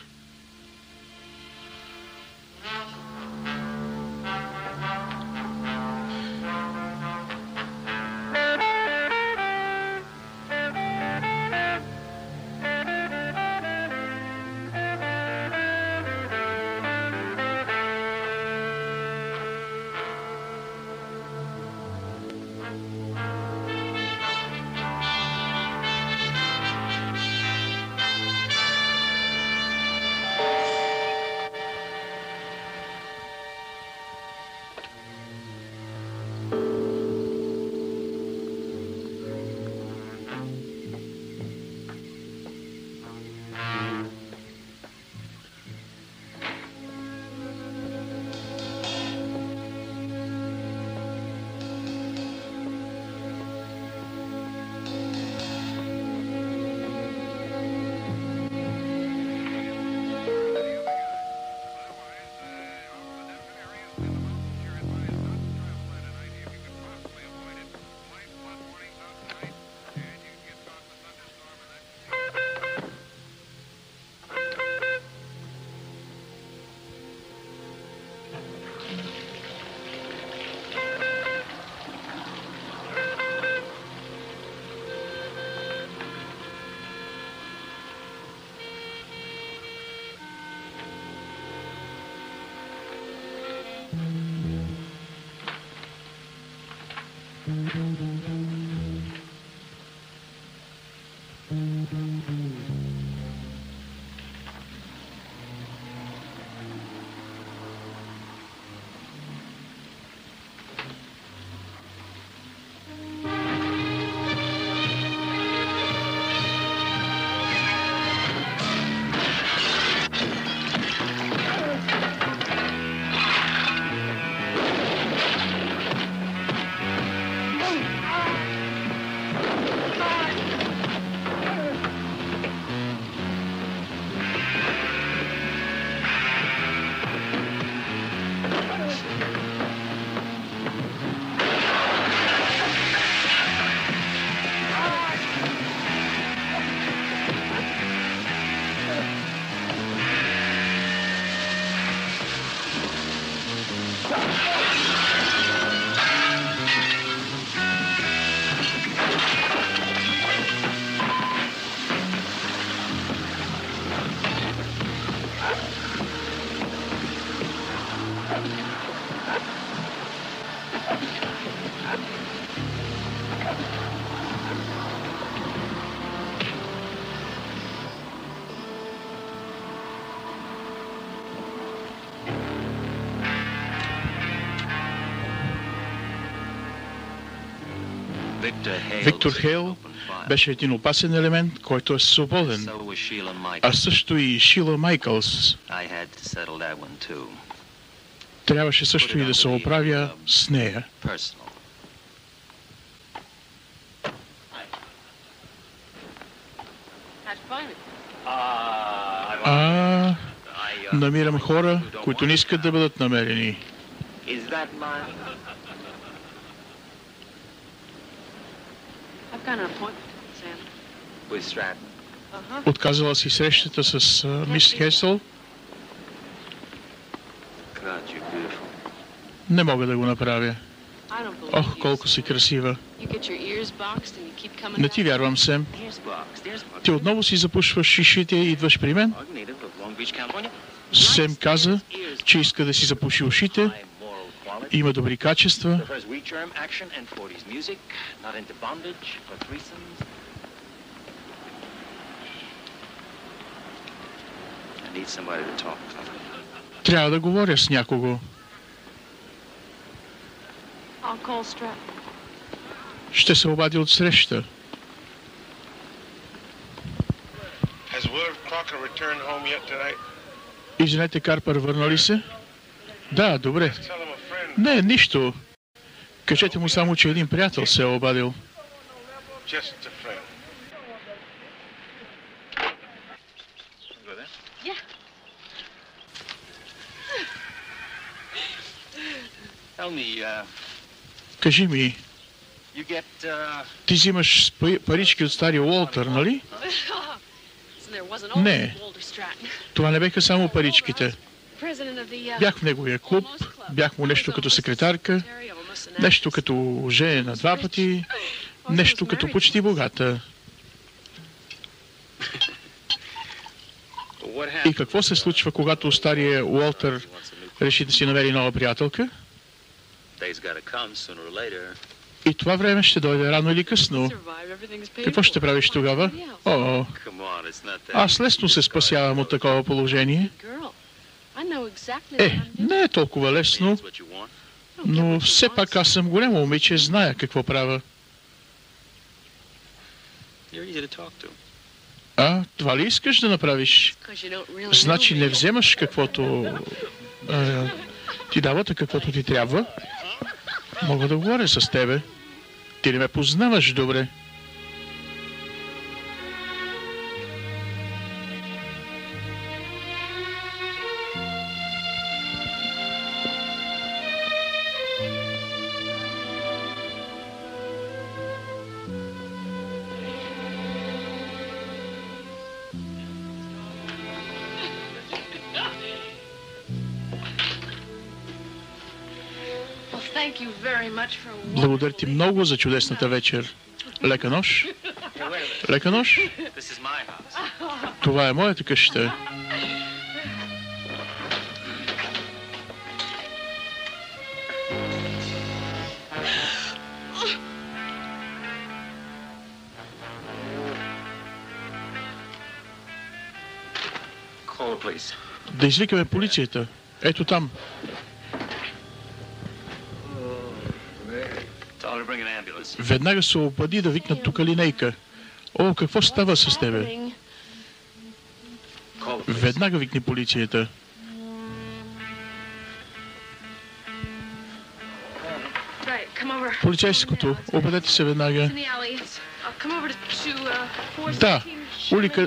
Виктор Хейл беше един опасен елемент, който е свободен, а също и Шила Майкълс. Трябваше също и да се оправя с нея. Намирам хора, които не искат да бъдат намерени. Отказала си срещата с мис Хесъл. Не мога да го направя. Ох, колко си красива. Не ти вярвам, Сем. Ти отново си запушваш шишите и идваш при мен? Сем каза, че иска да си запуши ушите. Има добри качества. Трябва да говоря с някого. Ще се обади от среща. Извинете, Карпър върна ли се? Да, добре. Не, нищо. Кажете му само, че един приятел се е обадил. Кажи ми, ти взимаш парички от стария Уолтър, нали? Не, това не беха само паричките. Бях в неговия клуб, бях му нещо като секретарка, нещо като жена 2 пъти, нещо като почти богата. И какво се случва, когато стария Уолтър реши да си намери нова приятелка? И това време ще дойде рано или късно. Какво ще правиш тогава? О, аз лесно се спасявам от такова положение. Не е толкова лесно, но все пак аз съм голямо момиче, зная какво правя. Това ли искаш да направиш? Значи не вземаш каквото ти давате, каквото ти трябва? Мога да говоря с тебе. Ти не ме познаваш добре. Благодаря ти много за чудесната вечер. Лека нощ. Лека нощ. Това е моята къща. Да извикаме полицията. Ето там. Веднага се обади да викнат тук линейка. О, какво става с тебе? Веднага викни полицията. Полицейското, обадете се веднага. Да,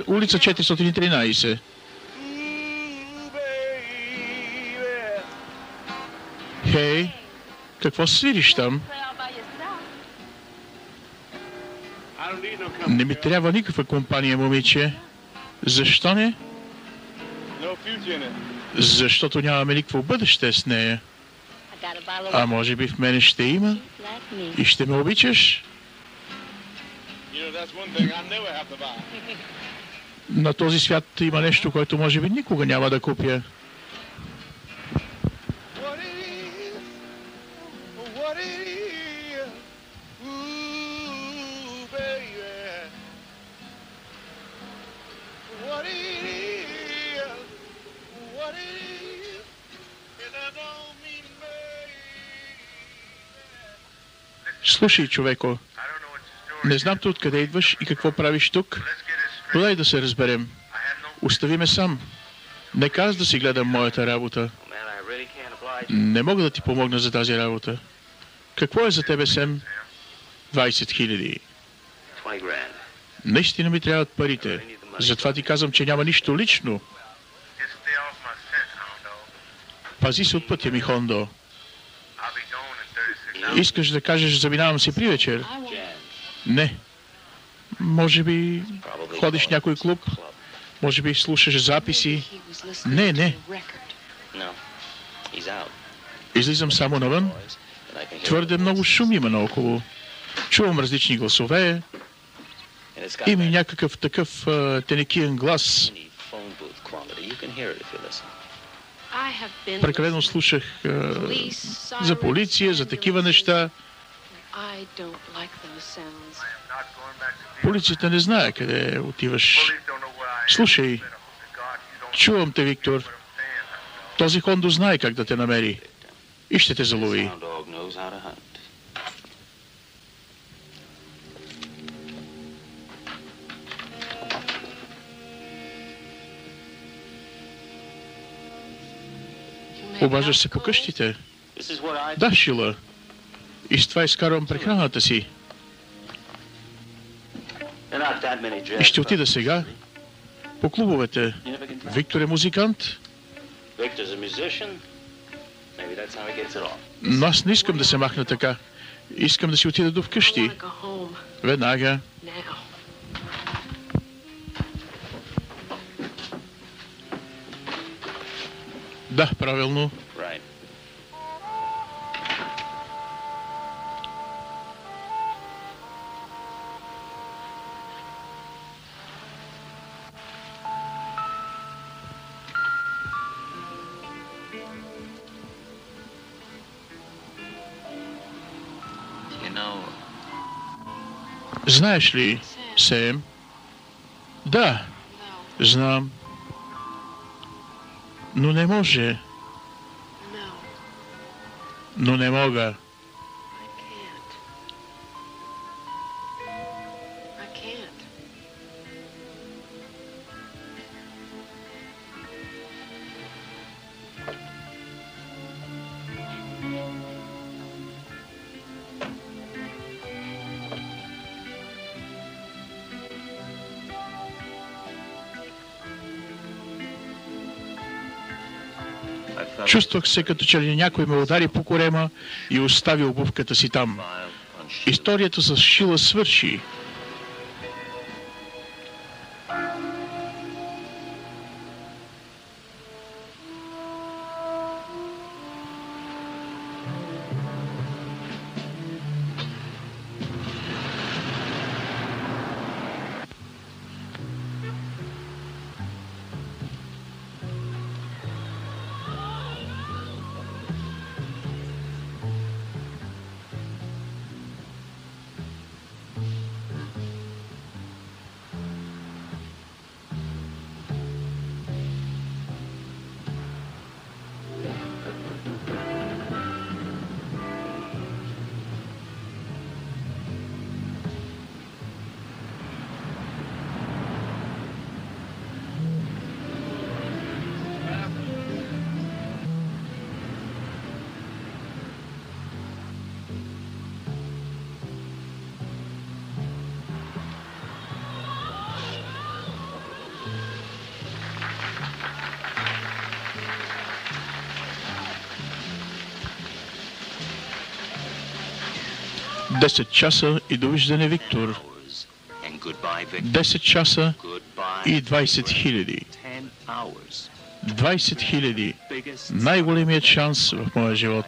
улица 413. Хей, какво свириш там? Не ми трябва никаква компания, момиче. Защо не? Защото нямаме никакво бъдеще с нея. А може би в мене ще има? И ще ме обичаш? На този свят има нещо, което може би никога няма да купя. Слушай, човеко, не знам ти откъде идваш и какво правиш тук, но дай да се разберем. Остави ме сам. Нека аз да си гледам моята работа. Не мога да ти помогна за тази работа. Какво е за тебе, Сем? 20 000. Наистина ми трябват парите. Затова ти казвам, че няма нищо лично. Пази се от пътя ми, Хондо. Искаш да кажеш, заминавам си при вечер? Не. Може би ходиш в някой клуб, може би слушаш записи. Не. Излизам само навън. Твърде много шум има наоколо. Чувам различни гласове. Има и някакъв такъв тенекиен глас. Прекалено слушах за полиция, за такива неща. Полицията не знае къде отиваш. Слушай, чувам те, Виктор. Този Хондо знае как да те намери и ще те залови. Обаждаш се по къщите? Да, Шила. И с това изкарвам прехраната си. И ще отида сега по клубовете. Виктор е музикант. Но аз не искам да се махна така. Искам да си отида до вкъщи. Веднага. Да, правилно. Знаеш ли, Сем? Да, знам. Но не може. Но не мога. Чувствах се, като че ли някой ме удари по корема и остави обувката си там. Историята с Шила свърши. Десет часа и довиждане, Виктор. 10 часа и 20 хиляди. 20 хиляди. Най-големият шанс в моя живот.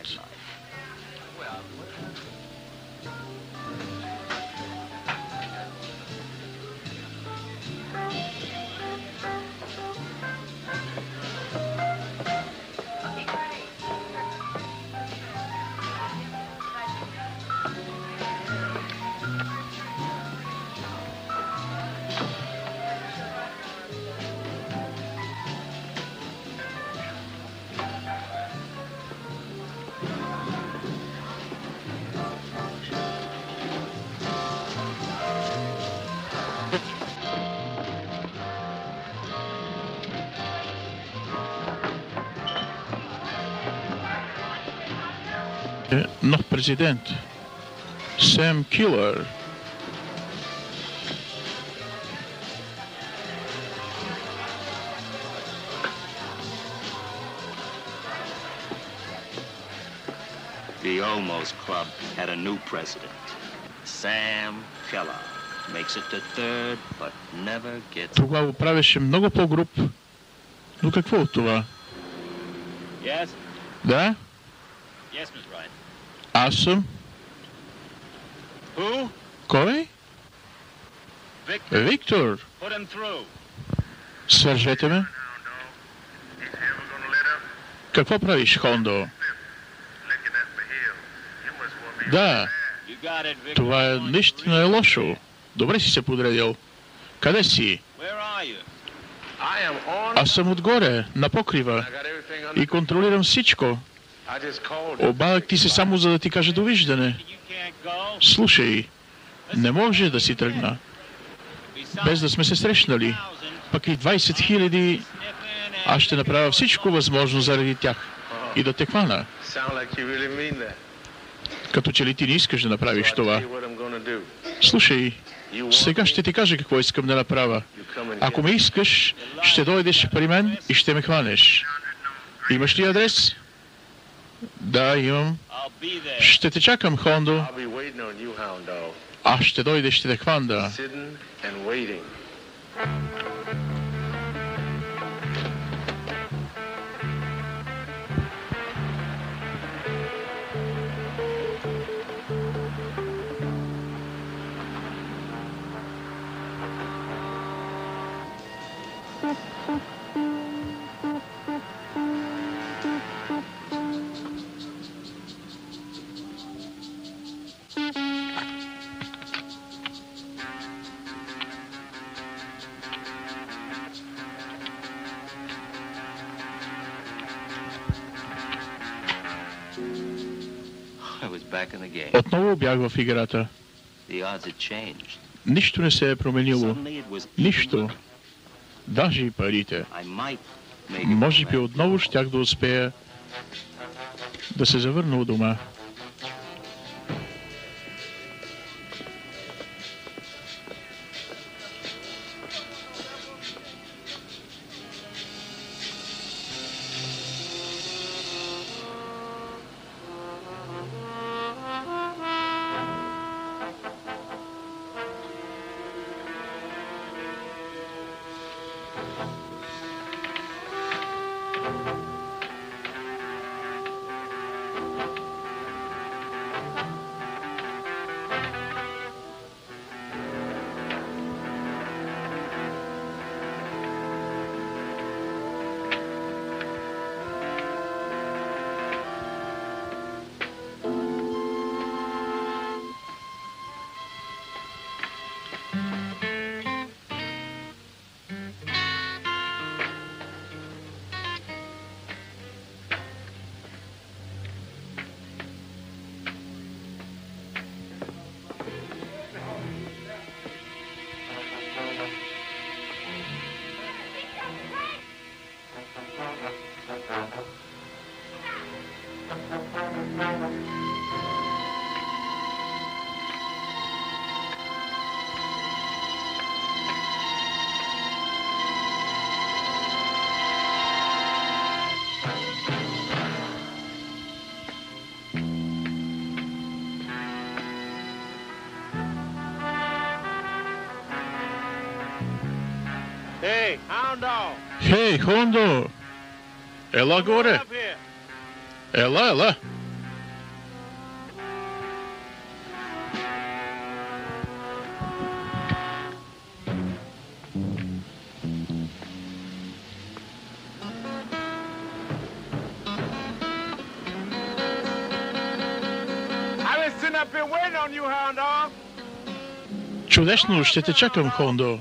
Нов президент. Сэм Киллер. The Olmos Club had a new president, Sam Keller. Тогава правеше много по-груб. Но какво от това? Да? Аз съм. Кой? Виктор. Свържете ме. Какво правиш, Хондо? Да. Това наистина е лошо. Добре си се подредил. Къде си? Аз съм отгоре, на покрива. И контролирам всичко. Обадах ти се само за да ти кажа довиждане. Слушай, не може да си тръгна. Без да сме се срещнали. Пък и 20 000, аз ще направя всичко възможно заради тях. И да те хвана. Като че ли ти не искаш да направиш това. Слушай, сега ще ти кажа какво искам да направя. Ако ме искаш, ще дойдеш при мен и ще ме хванеш. Имаш ли адрес? Да, имам. Ще те чакам, Хондо. Аз ще дойде, ще те хвана. Отново бях в играта. Нищо не се е променило. Нищо. Даже и парите. Може би отново щях да успея да се завърна у дома. Хей, Хондо! Ела горе! Ела, ела! Чудесно, ще те чакам, Хондо.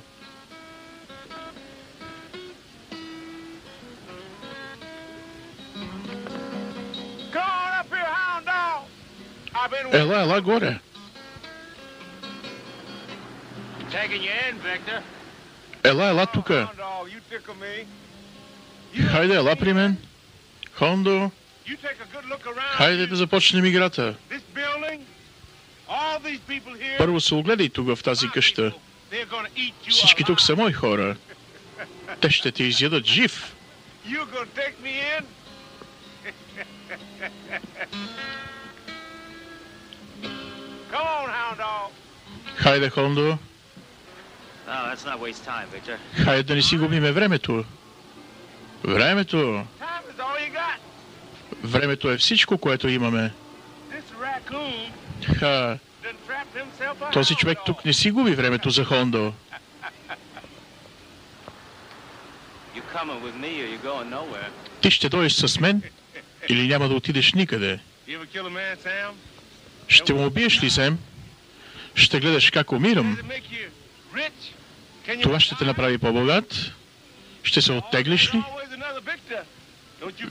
Ела, ела горе. Ела, ела тука. Хайде, ела при мен. Хондо, хайде да започнем играта. Първо се огледай тук в тази къща. Всички тук са мои хора. Те ще те изядат жив. Хайде, Хондо, Хайде да не си губиме времето. Времето. Времето е всичко, което имаме. Този човек тук не си губи времето за Хондо. Ти ще дойдеш с мен или няма да отидеш никъде? Ще му убиеш ли, Сем? Ще гледаш как умирам. Това ще те направи по-богат? Ще се оттеглиш ли?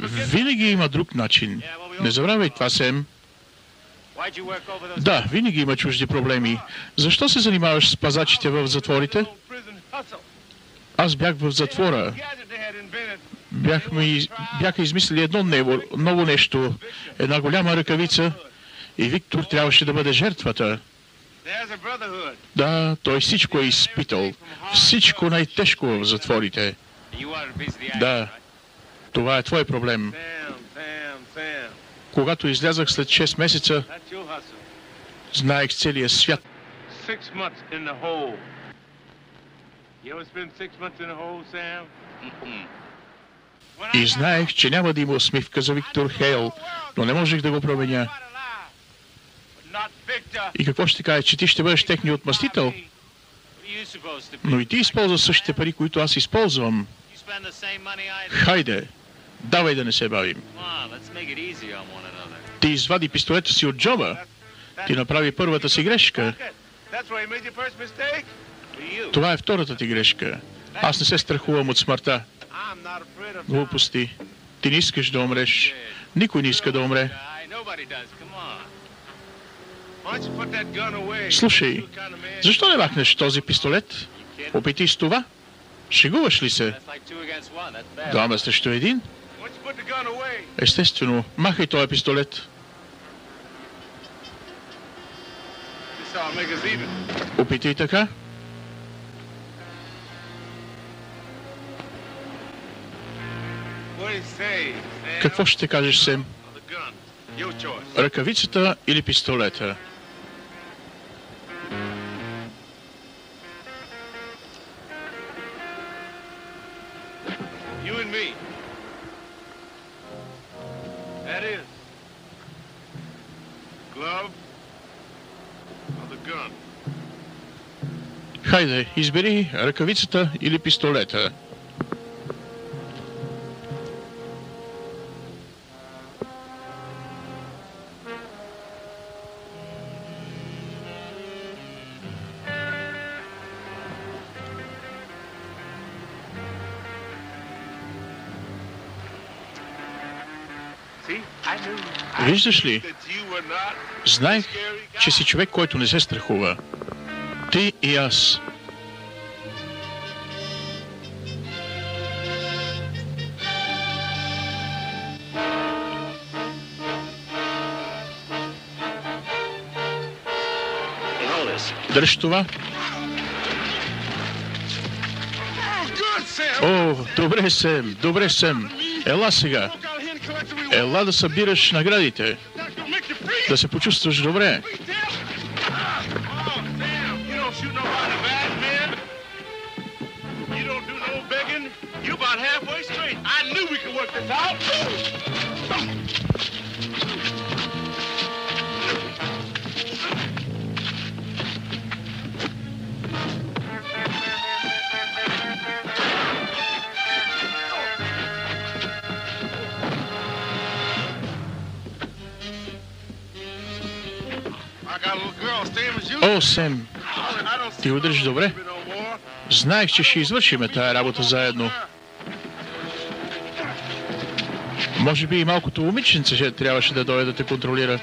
Винаги има друг начин. Не забравяй това, Сем. Да, винаги има чужди проблеми. Защо се занимаваш с пазачите в затворите? Аз бях в затвора. Бяха измислили едно ново нещо. Една голяма ръкавица. И Виктор трябваше да бъде жертвата. Да, той всичко е изпитал. Всичко най-тежко в затворите. Да, това е твой проблем. Когато излязах след 6 месеца, знаех целия свят. И знаех, че няма да има усмивка за Виктор Хейл, но не можех да го променя. И какво ще кажа, че ти ще бъдеш техния отмъстител? Но и ти използваш същите пари, които аз използвам. Хайде, давай да не се бавим. Ти извади пистолета си от джоба. Ти направи първата си грешка. Това е втората ти грешка. Аз не се страхувам от смъртта. Глупости. Ти не искаш да умреш. Никой не иска да умре. Слушай, защо не махнеш този пистолет? Опити с това. Шегуваш ли се? Двама срещу един? Естествено, махай този пистолет. Опитай така. Какво ще кажеш, Сем? Ръкавицата или пистолета? Хайде, избери ръкавицата или пистолета. Виждаш ли? Знаех, че си човек, който не се страхува. Ти и аз. Дръж това. О, добре, Сем, добре, Сем. Ела сега. Ела да събираш наградите. Да се почувстваш добре. О, Сем, ти го държиш добре? Знаех, че ще извършиме тая работа заедно. Може би и малкото момиченце трябваше да дойде да те контролира.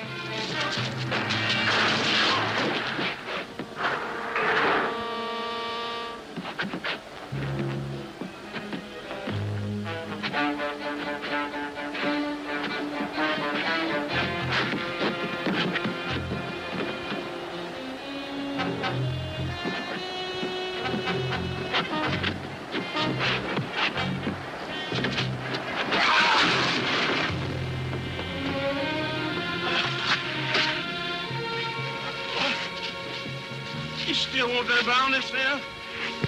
still want that boundness now?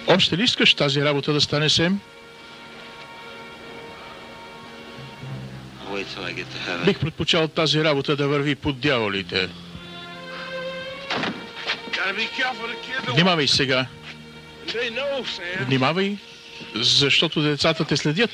Още ли искаш тази работа да стане, Сем? Бих предпочел тази работа да върви под дяволите. Внимавай сега. Внимавай, защото децата те следят.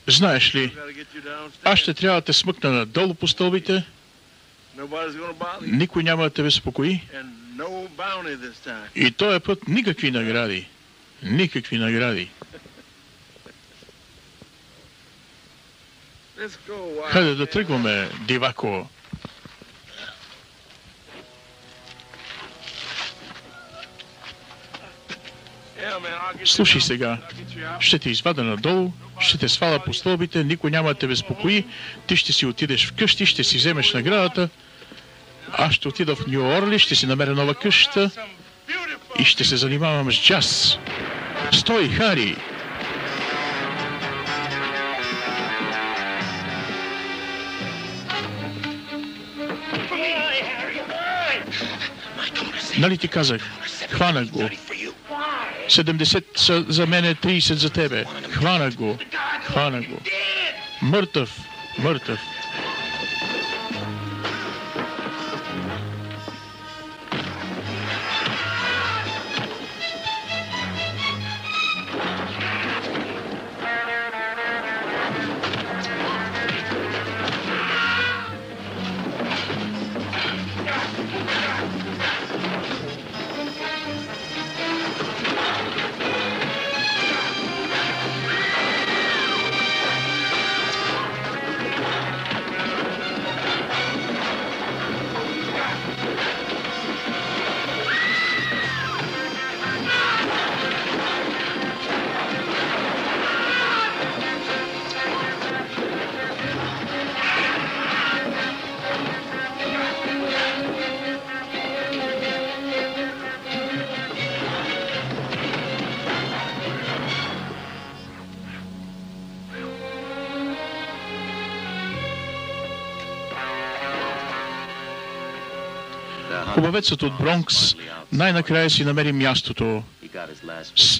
Знаеш ли, аз ще трябва да те смъкна надолу по стълбите. Никой няма да те безпокои. И този път никакви награди. Никакви награди. Хайде да тръгваме, дивако. Слушай сега, ще те извада надолу, ще те сваля по стълбите, никой няма да те безпокои, ти ще си отидеш вкъщи, ще си вземеш наградата, аз ще отида в Ню Орли, ще си намеря нова къща и ще се занимавам с джаз. Стой, Хари! Нали ти казах? Хванах го. 70 са за мене, 30 за тебе. Хванах го. Хванах го. Мъртъв. Мъртъв. Хубавецът от Бронкс най-накрая си намери мястото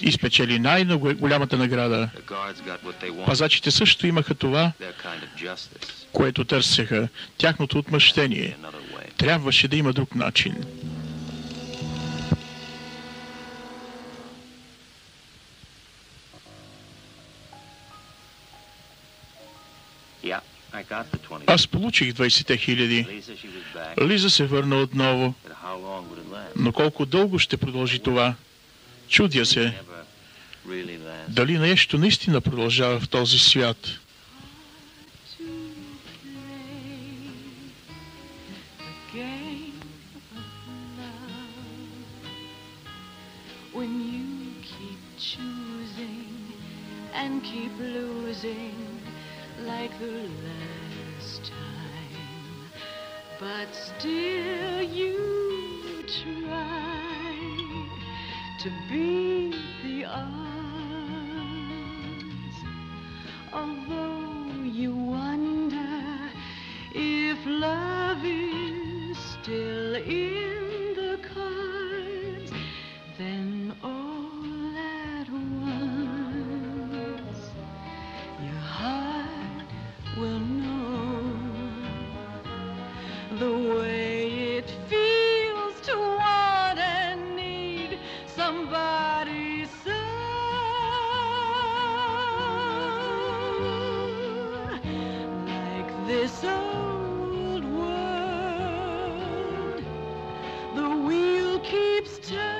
и спечели най-голямата награда. Пазачите също имаха това, което търсеха, тяхното отмъщение. Трябваше да има друг начин. Аз получих 20 хиляди. Лиза се върна отново. Но колко дълго ще продължи това? Чудя се. Дали нещо наистина продължава в този свят? Like the last time, but still you try to beat the odds, although you wonder if love is still in the cards, then all at once your heart will know the way it feels to want and need somebody so. Like this old world, the wheel keeps turning.